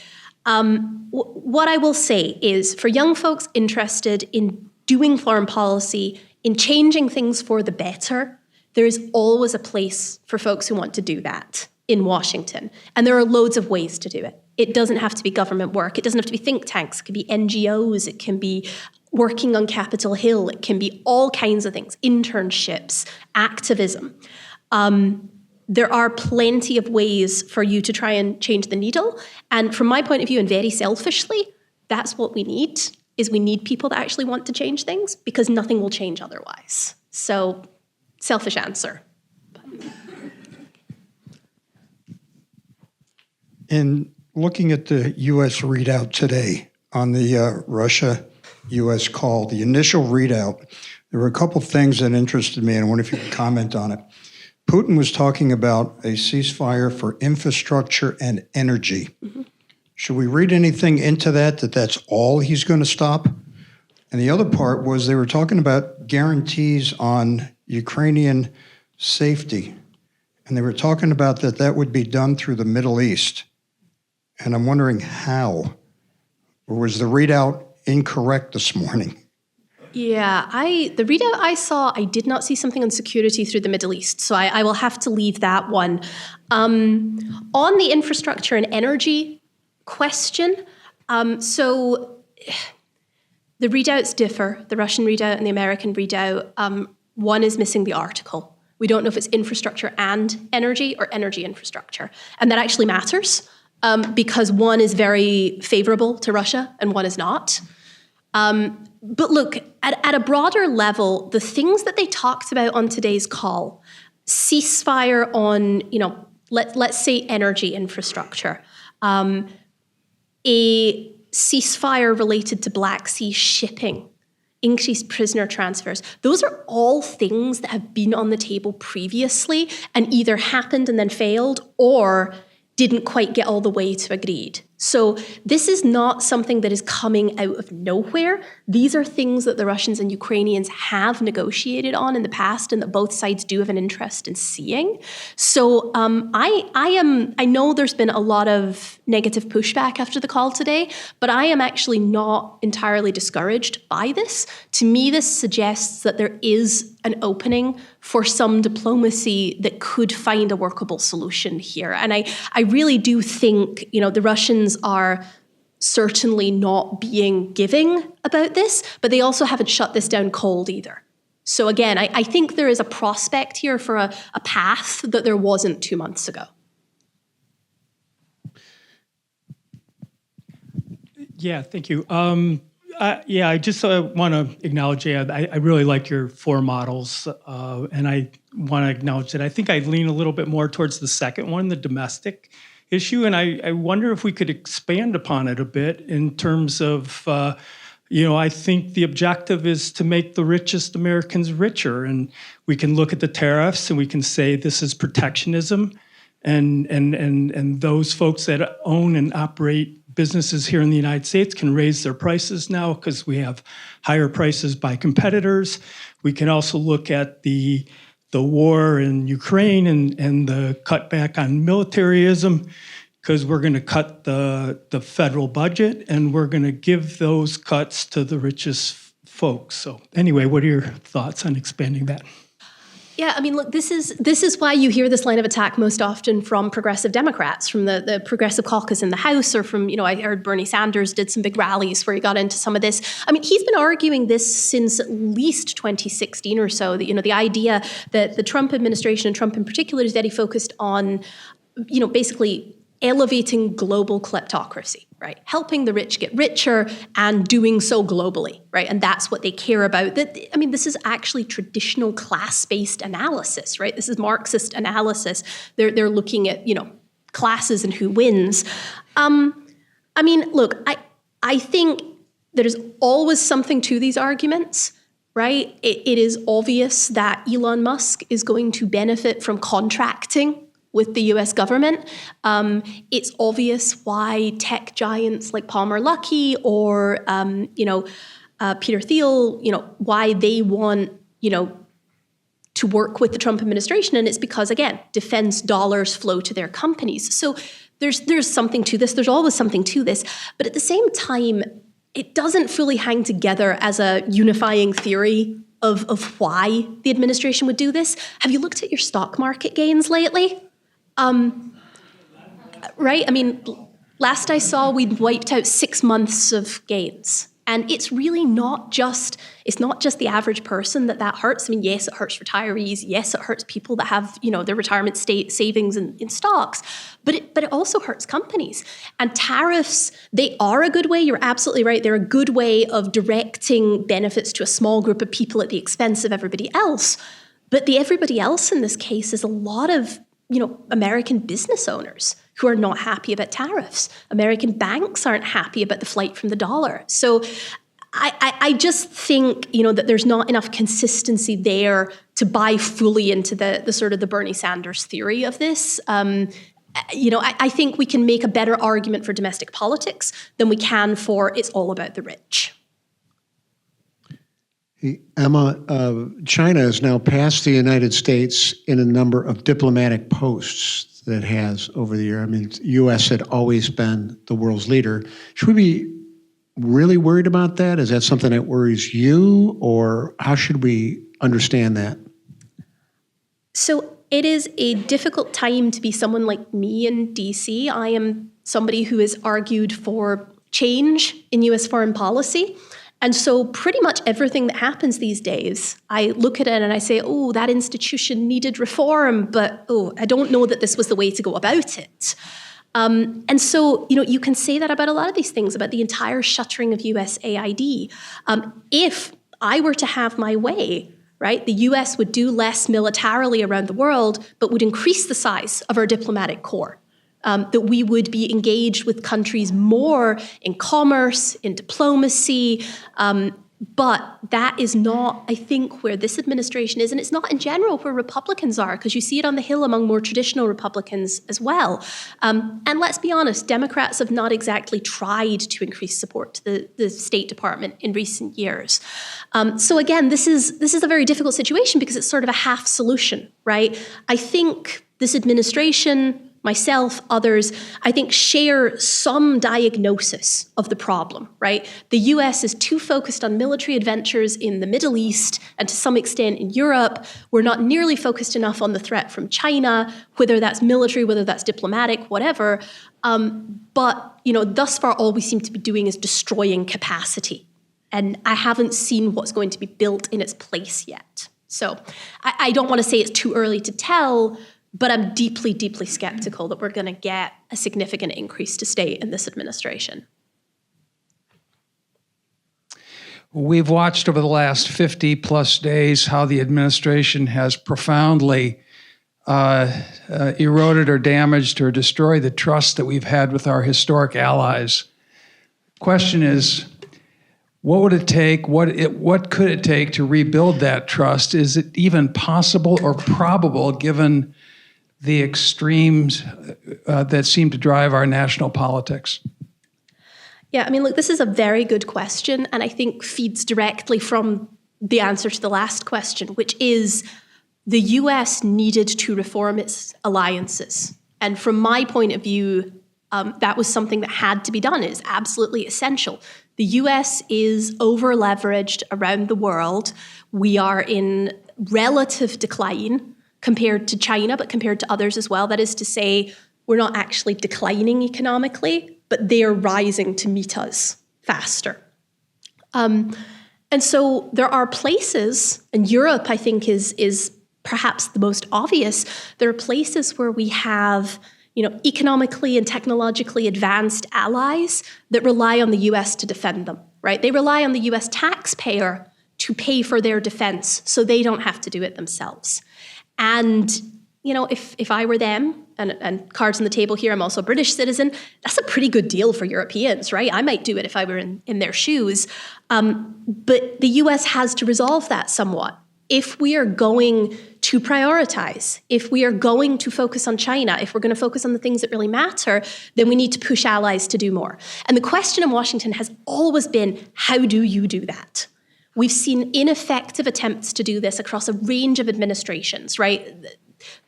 S3: What I will say is for young folks interested in doing foreign policy, in changing things for the better, there is always a place for folks who want to do that in Washington. And there are loads of ways to do it. It doesn't have to be government work. It doesn't have to be think tanks. It can be NGOs. It can be working on Capitol Hill. It can be all kinds of things, internships, activism. There are plenty of ways for you to try and change the needle. And from my point of view, and very selfishly, that's what we need. We need people that actually want to change things, because nothing will change otherwise. So, selfish answer.
S6: In looking at the U.S. readout today on the Russia-U.S. call, the initial readout, there were a couple things that interested me, and I wonder if you could comment on it. Putin was talking about a ceasefire for infrastructure and energy. Mm-hmm. Should we read anything into that's all he's going to stop? And the other part was they were talking about guarantees on Ukrainian safety. And they were talking about that would be done through the Middle East. and I'm wondering how. Or was the readout incorrect this morning?
S3: Yeah, the readout I saw, I did not see something on security through the Middle East, so I will have to leave that one. On the infrastructure and energy question, so the readouts differ, the Russian readout and the American readout. One is missing the article. We don't know if it's infrastructure and energy or energy infrastructure. And that actually matters because one is very favorable to Russia and one is not. But look, at a broader level, the things that they talked about on today's call, ceasefire on, let's say energy infrastructure, a ceasefire related to Black Sea shipping, increased prisoner transfers. Those are all things that have been on the table previously and either happened and then failed or didn't quite get all the way to agreed. So this is not something that is coming out of nowhere. These are things that the Russians and Ukrainians have negotiated on in the past and that both sides do have an interest in seeing. So I know there's been a lot of negative pushback after the call today, but I am actually not entirely discouraged by this. To me, this suggests that there is an opening for some diplomacy that could find a workable solution here. And I really do think, the Russians are certainly not being giving about this, but they also haven't shut this down cold either. So again, I think there is a prospect here for a path that there wasn't 2 months ago.
S7: Yeah, thank you. I just want to acknowledge, I really like your four models, and I want to acknowledge that I think I lean a little bit more towards the second one, the domestic issue, and I wonder if we could expand upon it a bit in terms of, I think the objective is to make the richest Americans richer, and we can look at the tariffs and we can say this is protectionism, and those folks that own and operate businesses here in the United States can raise their prices now because we have higher prices by competitors. We can also look at the war in Ukraine and the cutback on militarism because we're going to cut the federal budget and we're going to give those cuts to the richest folks. So anyway, what are your thoughts on expanding that?
S3: Yeah, look, this is why you hear this line of attack most often from progressive Democrats, from the progressive caucus in the House, or from, I heard Bernie Sanders did some big rallies where he got into some of this. He's been arguing this since at least 2016 or so, that, the idea that the Trump administration, and Trump in particular, is very focused on, basically elevating global kleptocracy, right? Helping the rich get richer and doing so globally, right? And that's what they care about. This is actually traditional class-based analysis, right? This is Marxist analysis. They're looking at, classes and who wins. Look, I think there's always something to these arguments, right? It is obvious that Elon Musk is going to benefit from contracting with the US government. It's obvious why tech giants like Palmer Luckey or, Peter Thiel, why they want, to work with the Trump administration. And it's because, again, defense dollars flow to their companies. So there's something to this. There's always something to this. But at the same time, it doesn't fully hang together as a unifying theory of why the administration would do this. Have you looked at your stock market gains lately? Right? Last I saw, we'd wiped out 6 months of gains. And it's really not just the average person that hurts. Yes, it hurts retirees. Yes, it hurts people that have, their retirement savings in stocks. But it also hurts companies. And tariffs, they are a good way. You're absolutely right. They're a good way of directing benefits to a small group of people at the expense of everybody else. But the everybody else in this case is a lot of American business owners who are not happy about tariffs. American banks aren't happy about the flight from the dollar. So I just think, that there's not enough consistency there to buy fully into the sort of the Bernie Sanders theory of this. I think we can make a better argument for domestic politics than we can for it's all about the rich.
S2: Emma, China has now passed the United States in a number of diplomatic posts that it has over the year. I mean, the U.S. had always been the world's leader. Should we be really worried about that? Is that something that worries you, or how should we understand that?
S3: So it is a difficult time to be someone like me in DC. I am somebody who has argued for change in US foreign policy. And so pretty much everything that happens these days, I look at it and I say, oh, that institution needed reform, but I don't know that this was the way to go about it. And so, you can say that about a lot of these things, about the entire shuttering of USAID. If I were to have my way, right, the US would do less militarily around the world, but would increase the size of our diplomatic corps. That we would be engaged with countries more in commerce, in diplomacy, but that is not, I think, where this administration is, and it's not in general where Republicans are, because you see it on the Hill among more traditional Republicans as well. And let's be honest, Democrats have not exactly tried to increase support to the State Department in recent years. So again, this is a very difficult situation because it's sort of a half solution, right? I think this administration, myself, others, I think share some diagnosis of the problem, right? The US is too focused on military adventures in the Middle East and to some extent in Europe. We're not nearly focused enough on the threat from China, whether that's military, whether that's diplomatic, whatever. But thus far, all we seem to be doing is destroying capacity. And I haven't seen what's going to be built in its place yet. So I don't want to say it's too early to tell, but I'm deeply, deeply skeptical that we're going to get a significant increase to state in this administration.
S8: We've watched over the last 50 plus days how the administration has profoundly eroded or damaged or destroyed the trust that we've had with our historic allies. Question is, what would it take? What could it take to rebuild that trust? Is it even possible or probable given the extremes that seem to drive our national politics?
S3: Yeah, I mean, look, this is a very good question, and I think feeds directly from the answer to the last question, which is the US needed to reform its alliances. And from my point of view, that was something that had to be done. It is absolutely essential. The US is over-leveraged around the world. We are in relative decline compared to China, but compared to others as well. That is to say, we're not actually declining economically, but they are rising to meet us faster. And so there are places, and Europe, I think, is perhaps the most obvious. There are places where we have economically and technologically advanced allies that rely on the US to defend them, right? They rely on the US taxpayer to pay for their defense so they don't have to do it themselves. And, if I were them, and cards on the table here, I'm also a British citizen, that's a pretty good deal for Europeans, right? I might do it if I were in their shoes. But the US has to resolve that somewhat. If we are going to prioritize, if we are going to focus on China, if we're going to focus on the things that really matter, then we need to push allies to do more. And the question in Washington has always been, how do you do that? We've seen ineffective attempts to do this across a range of administrations, right?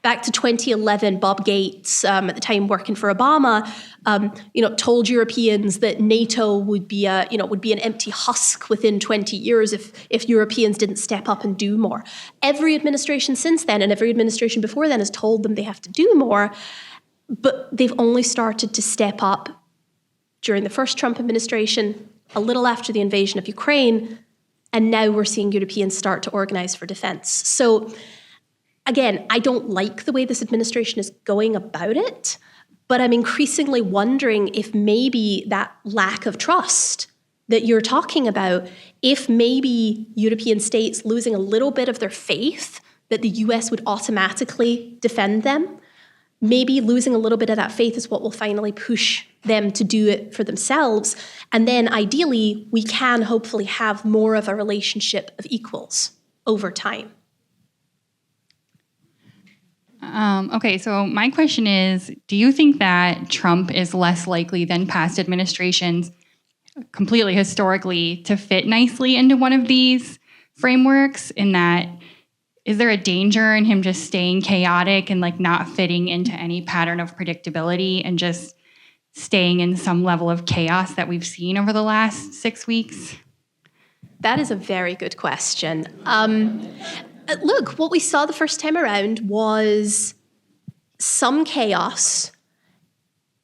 S3: Back to 2011, Bob Gates, at the time working for Obama, told Europeans that NATO would be an empty husk within 20 years if Europeans didn't step up and do more. Every administration since then and every administration before then has told them they have to do more, but they've only started to step up during the first Trump administration, a little after the invasion of Ukraine, and now we're seeing Europeans start to organize for defense. So again, I don't like the way this administration is going about it, but I'm increasingly wondering if maybe that lack of trust that you're talking about, if maybe European states losing a little bit of their faith that the US would automatically defend them, maybe losing a little bit of that faith is what will finally push them to do it for themselves. And then ideally, we can hopefully have more of a relationship of equals over time.
S9: Okay, so my question is, do you think that Trump is less likely than past administrations, completely historically, to fit nicely into one of these frameworks in that, is there a danger in him just staying chaotic and like not fitting into any pattern of predictability and just staying in some level of chaos that we've seen over the last 6 weeks?
S3: That is a very good question. Look, what we saw the first time around was some chaos,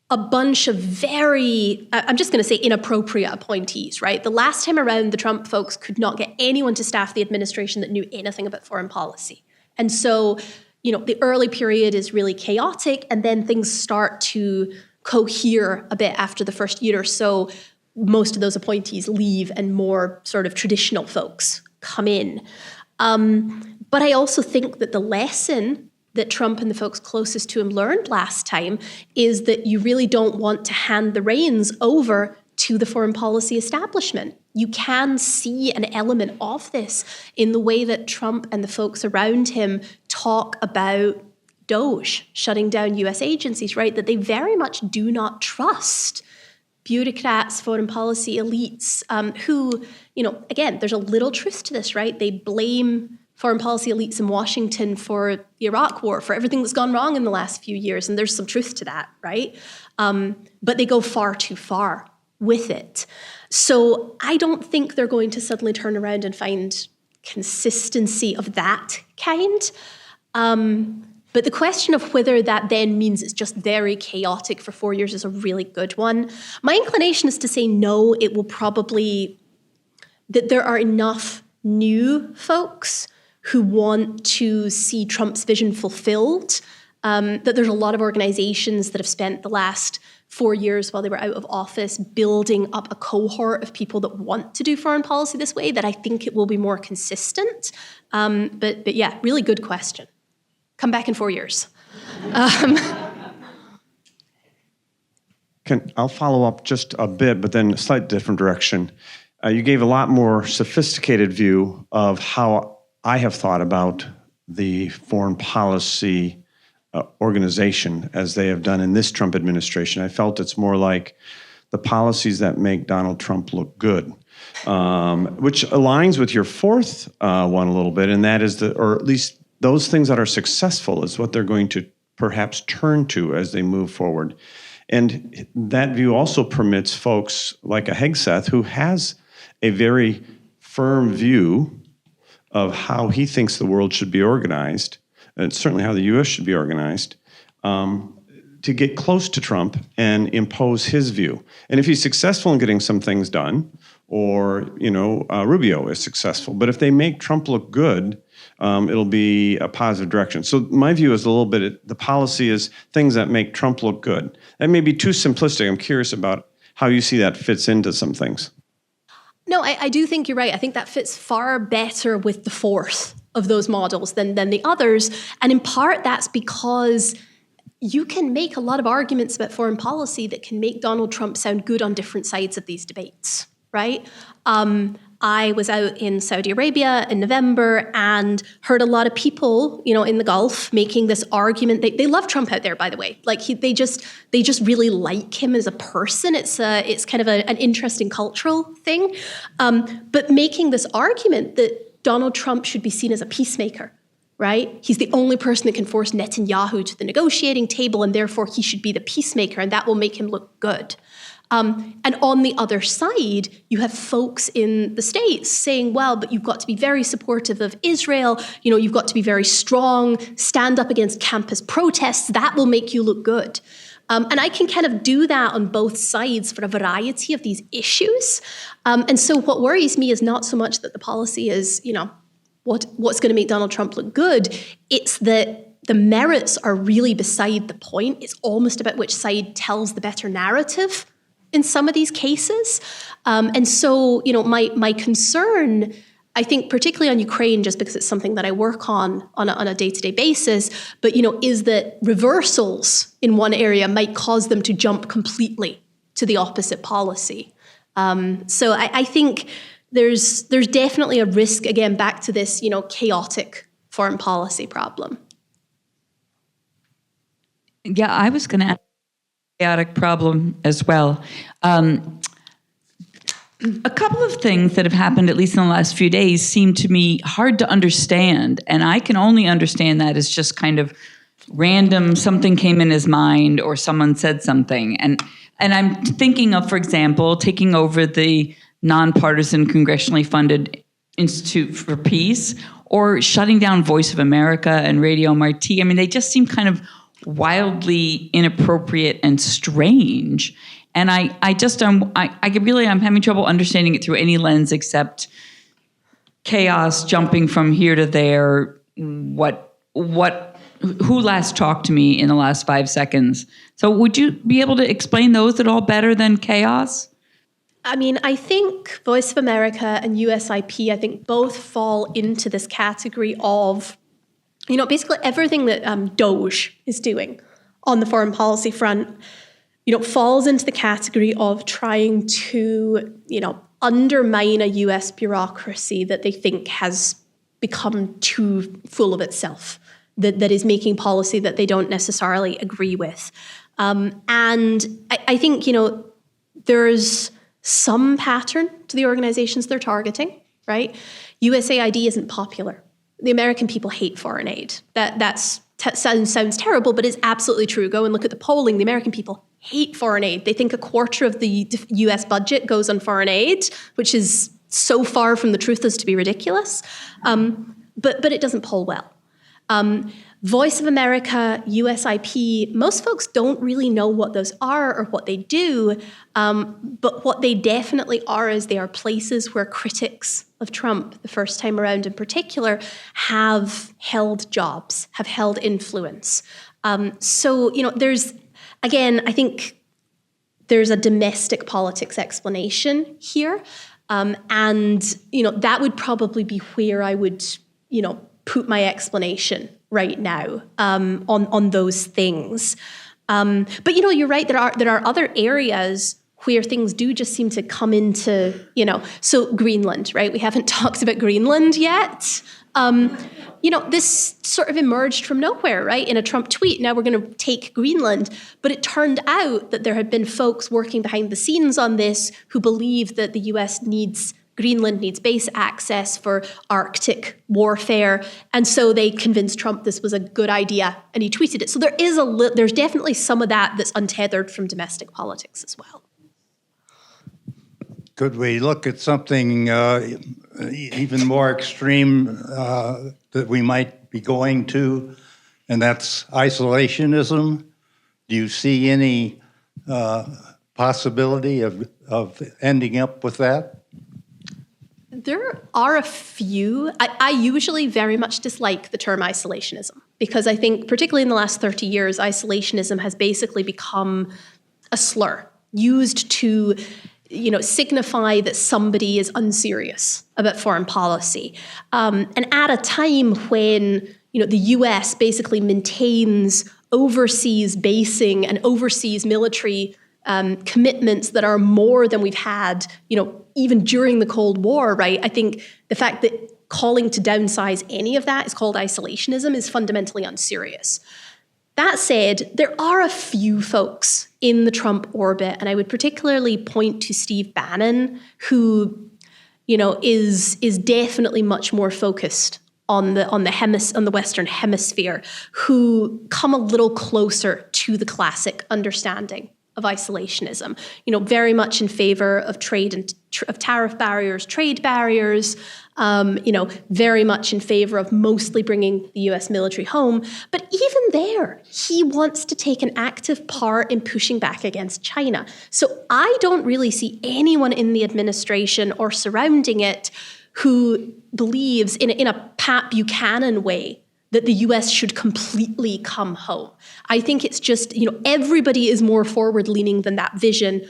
S3: a bunch of very, I'm just going to say inappropriate appointees, right? The last time around, the Trump folks could not get anyone to staff the administration that knew anything about foreign policy. And so, the early period is really chaotic, and then things start to cohere a bit after the first year or so. Most of those appointees leave and more sort of traditional folks come in. But I also think that the lesson that Trump and the folks closest to him learned last time is that you really don't want to hand the reins over to the foreign policy establishment. You can see an element of this in the way that Trump and the folks around him talk about DOGE, shutting down US agencies, right? That they very much do not trust bureaucrats, foreign policy elites, who, again, there's a little truth to this, right? They blame foreign policy elites in Washington for the Iraq war, for everything that's gone wrong in the last few years, and there's some truth to that, right? But they go far too far with it. So I don't think they're going to suddenly turn around and find consistency of that kind. But the question of whether that then means it's just very chaotic for 4 years is a really good one. My inclination is to say no, it will probably, that there are enough new folks who want to see Trump's vision fulfilled, that there's a lot of organizations that have spent the last 4 years while they were out of office building up a cohort of people that want to do foreign policy this way, that I think it will be more consistent. But yeah, really good question. Come back in 4 years.
S10: I'll follow up just a bit, but then a slightly different direction. You gave a lot more sophisticated view of how I have thought about the foreign policy organization as they have done in this Trump administration. I felt it's more like the policies that make Donald Trump look good, which aligns with your fourth one a little bit, and that is or at least those things that are successful is what they're going to perhaps turn to as they move forward. And that view also permits folks like a Hegseth, who has a very firm view of how he thinks the world should be organized, and certainly how the U.S. should be organized, to get close to Trump and impose his view. And if he's successful in getting some things done, or, Rubio is successful, but if they make Trump look good, it'll be a positive direction. So my view is a little bit, the policy is things that make Trump look good. That may be too simplistic. I'm curious about how you see that fits into some things.
S3: No, I do think you're right. I think that fits far better with the fourth of those models than the others. And in part, that's because you can make a lot of arguments about foreign policy that can make Donald Trump sound good on different sides of these debates, right? I was out in Saudi Arabia in November and heard a lot of people, in the Gulf making this argument. They love Trump out there, by the way. Like they just really like him as a person. It's kind of an interesting cultural thing. But making this argument that Donald Trump should be seen as a peacemaker, right? He's the only person that can force Netanyahu to the negotiating table, and therefore he should be the peacemaker, and that will make him look good. And on the other side, you have folks in the States saying, well, but you've got to be very supportive of Israel. You've got to be very strong, stand up against campus protests. That will make you look good. And I can kind of do that on both sides for a variety of these issues. And so what worries me is not so much that the policy is, what's going to make Donald Trump look good. It's that the merits are really beside the point. It's almost about which side tells the better narrative in some of these cases. And so, my concern, I think particularly on Ukraine, just because it's something that I work on a day-to-day basis, but, is that reversals in one area might cause them to jump completely to the opposite policy. So I think there's definitely a risk, again, back to this, chaotic foreign policy problem.
S11: Yeah, I was going to ask chaotic problem as well. A couple of things that have happened, at least in the last few days, seem to me hard to understand. And I can only understand that as just kind of random, something came in his mind or someone said something. And I'm thinking of, for example, taking over the nonpartisan congressionally funded Institute for Peace, or shutting down Voice of America and Radio Marti. I mean, they just seem kind of wildly inappropriate and strange. And I'm having trouble understanding it through any lens except chaos, jumping from here to there. Who last talked to me in the last 5 seconds? So would you be able to explain those at all better than chaos?
S3: I mean, I think Voice of America and USIP, I think both fall into this category of, basically everything that Doge is doing on the foreign policy front, falls into the category of trying to, undermine a US bureaucracy that they think has become too full of itself, that is making policy that they don't necessarily agree with. And I think, there's some pattern to the organizations they're targeting, right? USAID isn't popular. The American people hate foreign aid. That sounds terrible, but it's absolutely true. Go and look at the polling. The American people hate foreign aid. They think a quarter of the US budget goes on foreign aid, which is so far from the truth as to be ridiculous. But it doesn't poll well. Voice of America, USIP, most folks don't really know what those are or what they do, but what they definitely are is they are places where critics of Trump, the first time around in particular, have held jobs, have held influence. So, there's, again, I think there's a domestic politics explanation here, and, that would probably be where I would, put my explanation right now on those things. But you're right. There are other areas where things do just seem to come into, so Greenland, right? We haven't talked about Greenland yet. This sort of emerged from nowhere, right? In a Trump tweet, now we're going to take Greenland. But it turned out that there had been folks working behind the scenes on this who believe that the US Greenland needs base access for Arctic warfare. And so they convinced Trump this was a good idea, and he tweeted it. So there's definitely some of that that's untethered from domestic politics as well.
S12: Could we look at something even more extreme that we might be going to, and that's isolationism? Do you see any possibility of ending up with that?
S3: There are a few. I usually very much dislike the term isolationism because I think, particularly in the last 30 years, isolationism has basically become a slur used to, signify that somebody is unserious about foreign policy. And at a time when, the US basically maintains overseas basing and overseas military commitments that are more than we've had, even during the Cold War, right? I think the fact that calling to downsize any of that is called isolationism is fundamentally unserious. That said, there are a few folks in the Trump orbit, and I would particularly point to Steve Bannon, who, is definitely much more focused on the Western Hemisphere, who come a little closer to the classic understanding of isolationism, very much in favor of trade and of tariff barriers, trade barriers, very much in favor of mostly bringing the US military home. But even there, he wants to take an active part in pushing back against China. So I don't really see anyone in the administration or surrounding it who believes in a Pat Buchanan way that the US should completely come home. I think it's just, everybody is more forward-leaning than that vision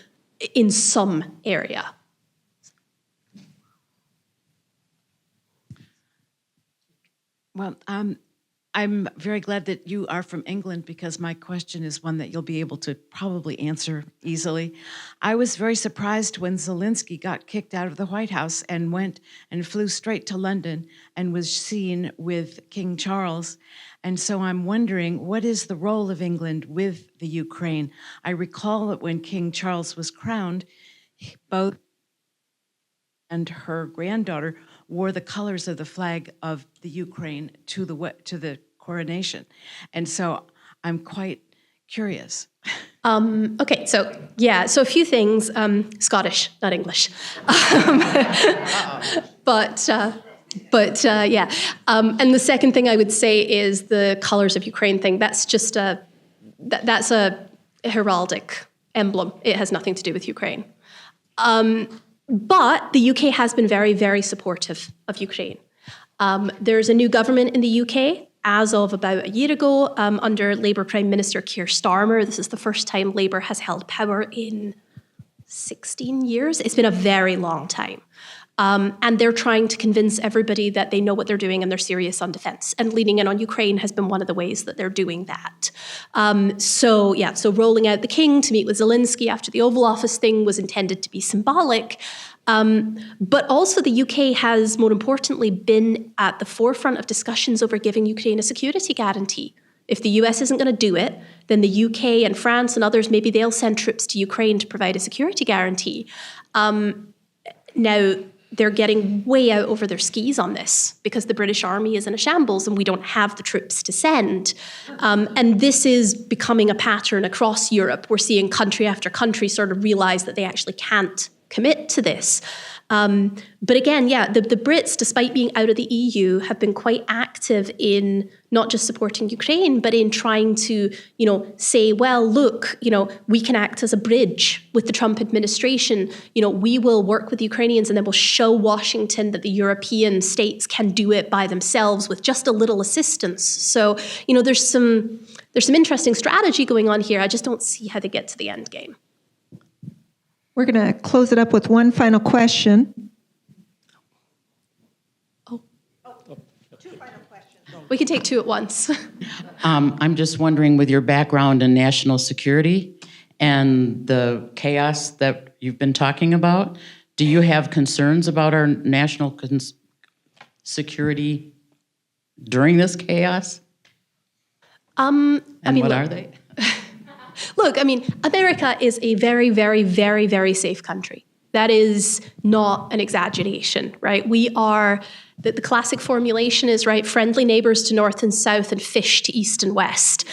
S3: in some area.
S13: Well, I'm very glad that you are from England because my question is one that you'll be able to probably answer easily. I was very surprised when Zelensky got kicked out of the White House and went and flew straight to London and was seen with King Charles. And so I'm wondering, what is the role of England with the Ukraine? I recall that when King Charles was crowned, both and her granddaughter wore the colors of the flag of the Ukraine to the coronation. And so I'm quite curious.
S3: Okay, so a few things. Scottish, not English. But yeah. And the second thing I would say is the colors of Ukraine thing. That's just that's a heraldic emblem. It has nothing to do with Ukraine. But the UK has been very, very supportive of Ukraine. There's a new government in the UK as of about a year ago under Labour Prime Minister Keir Starmer. This is the first time Labour has held power in 16 years. It's been a very long time. And they're trying to convince everybody that they know what they're doing and they're serious on defense. And leaning in on Ukraine has been one of the ways that they're doing that. So rolling out the king to meet with Zelensky after the Oval Office thing was intended to be symbolic. But also the UK has, more importantly, been at the forefront of discussions over giving Ukraine a security guarantee. If the US isn't going to do it, then the UK and France and others, maybe they'll send troops to Ukraine to provide a security guarantee. Now, they're getting way out over their skis on this because the British Army is in a shambles and we don't have the troops to send. And this is becoming a pattern across Europe. We're seeing country after country sort of realize that they actually can't commit to this. But again, the Brits, despite being out of the EU, have been quite active in not just supporting Ukraine, but in trying to, say, well, look, we can act as a bridge with the Trump administration. We will work with the Ukrainians and then we'll show Washington that the European states can do it by themselves with just a little assistance. So, there's some interesting strategy going on here. I just don't see how they get to the end game.
S4: We're going to close it up with one final question.
S3: We can take two at once.
S14: I'm just wondering, with your background in national security and the chaos that you've been talking about, do you have concerns about our national security during this chaos? What are they?
S3: Look, America is a very, very, very, very safe country. That is not an exaggeration, right? We are, the classic formulation is, right, friendly neighbors to north and south and fish to east and west.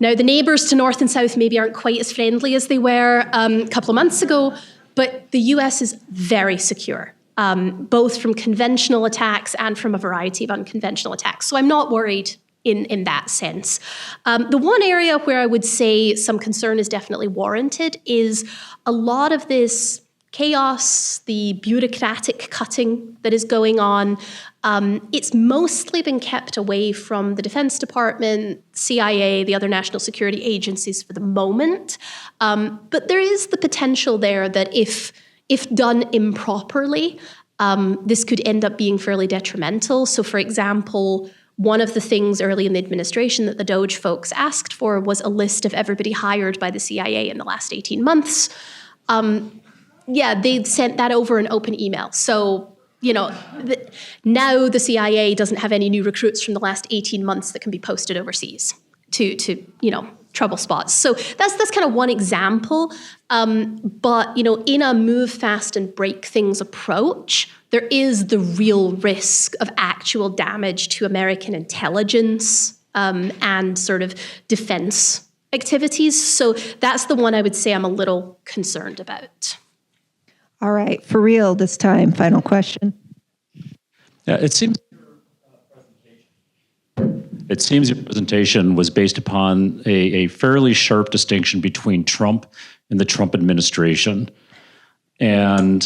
S3: Now, the neighbors to north and south maybe aren't quite as friendly as they were a couple of months ago, but the US is very secure, both from conventional attacks and from a variety of unconventional attacks. So I'm not worried in that sense. The one area where I would say some concern is definitely warranted is a lot of this chaos, the bureaucratic cutting that is going on. It's mostly been kept away from the Defense Department, CIA, the other national security agencies for the moment. But there is the potential there that if done improperly, this could end up being fairly detrimental. So, for example, one of the things early in the administration that the DOJ folks asked for was a list of everybody hired by the CIA in the last 18 months. They'd sent that over an open email. So, now the CIA doesn't have any new recruits from the last 18 months that can be posted overseas to trouble spots. So that's kind of one example. But, in a move fast and break things approach, there is the real risk of actual damage to American intelligence and sort of defense activities. So that's the one I would say I'm a little concerned about.
S4: All right, for real this time, final question.
S1: Yeah, it seems your presentation was based upon a fairly sharp distinction between Trump and the Trump administration. And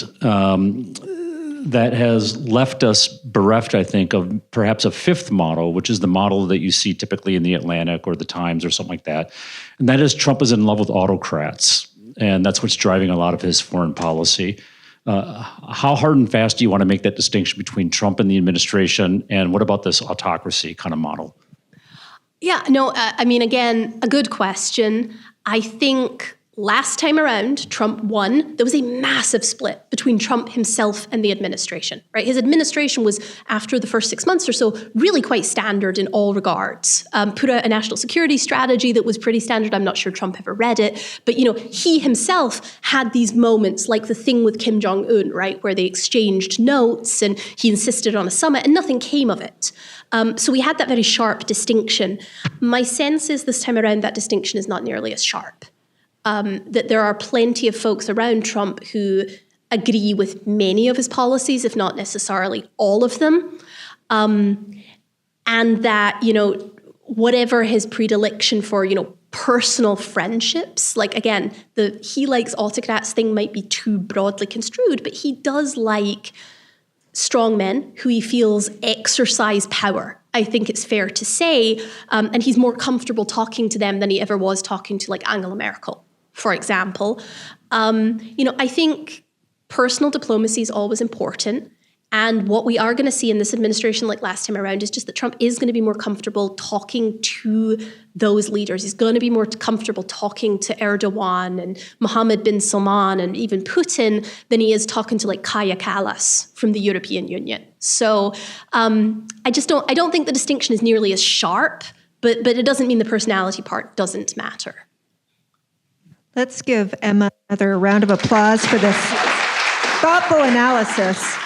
S1: that has left us bereft, I think, of perhaps a fifth model, which is the model that you see typically in the Atlantic or the Times or something like that. And that is Trump is in love with autocrats. And that's what's driving a lot of his foreign policy. How hard and fast do you want to make that distinction between Trump and the administration? And what about this autocracy kind of model?
S3: Yeah, no, again, a good question. I think Last time around, Trump won. There was a massive split between Trump himself and the administration, right? His administration was, after the first 6 months or so, really quite standard in all regards. Put out a national security strategy that was pretty standard. I'm not sure Trump ever read it. But, he himself had these moments like the thing with Kim Jong-un, right? Where they exchanged notes and he insisted on a summit and nothing came of it. So we had that very sharp distinction. My sense is this time around that distinction is not nearly as sharp. That there are plenty of folks around Trump who agree with many of his policies, if not necessarily all of them. And that, whatever his predilection for, personal friendships, like again, the he likes autocrats thing might be too broadly construed, but he does like strong men who he feels exercise power. I think it's fair to say, and he's more comfortable talking to them than he ever was talking to like Angela Merkel, for example. I think personal diplomacy is always important. And what we are going to see in this administration, like last time around, is just that Trump is going to be more comfortable talking to those leaders. He's going to be more comfortable talking to Erdogan and Mohammed bin Salman and even Putin than he is talking to like Kaja Kallas from the European Union. So I don't think the distinction is nearly as sharp, but it doesn't mean the personality part doesn't matter.
S4: Let's give Emma another round of applause for this thoughtful analysis.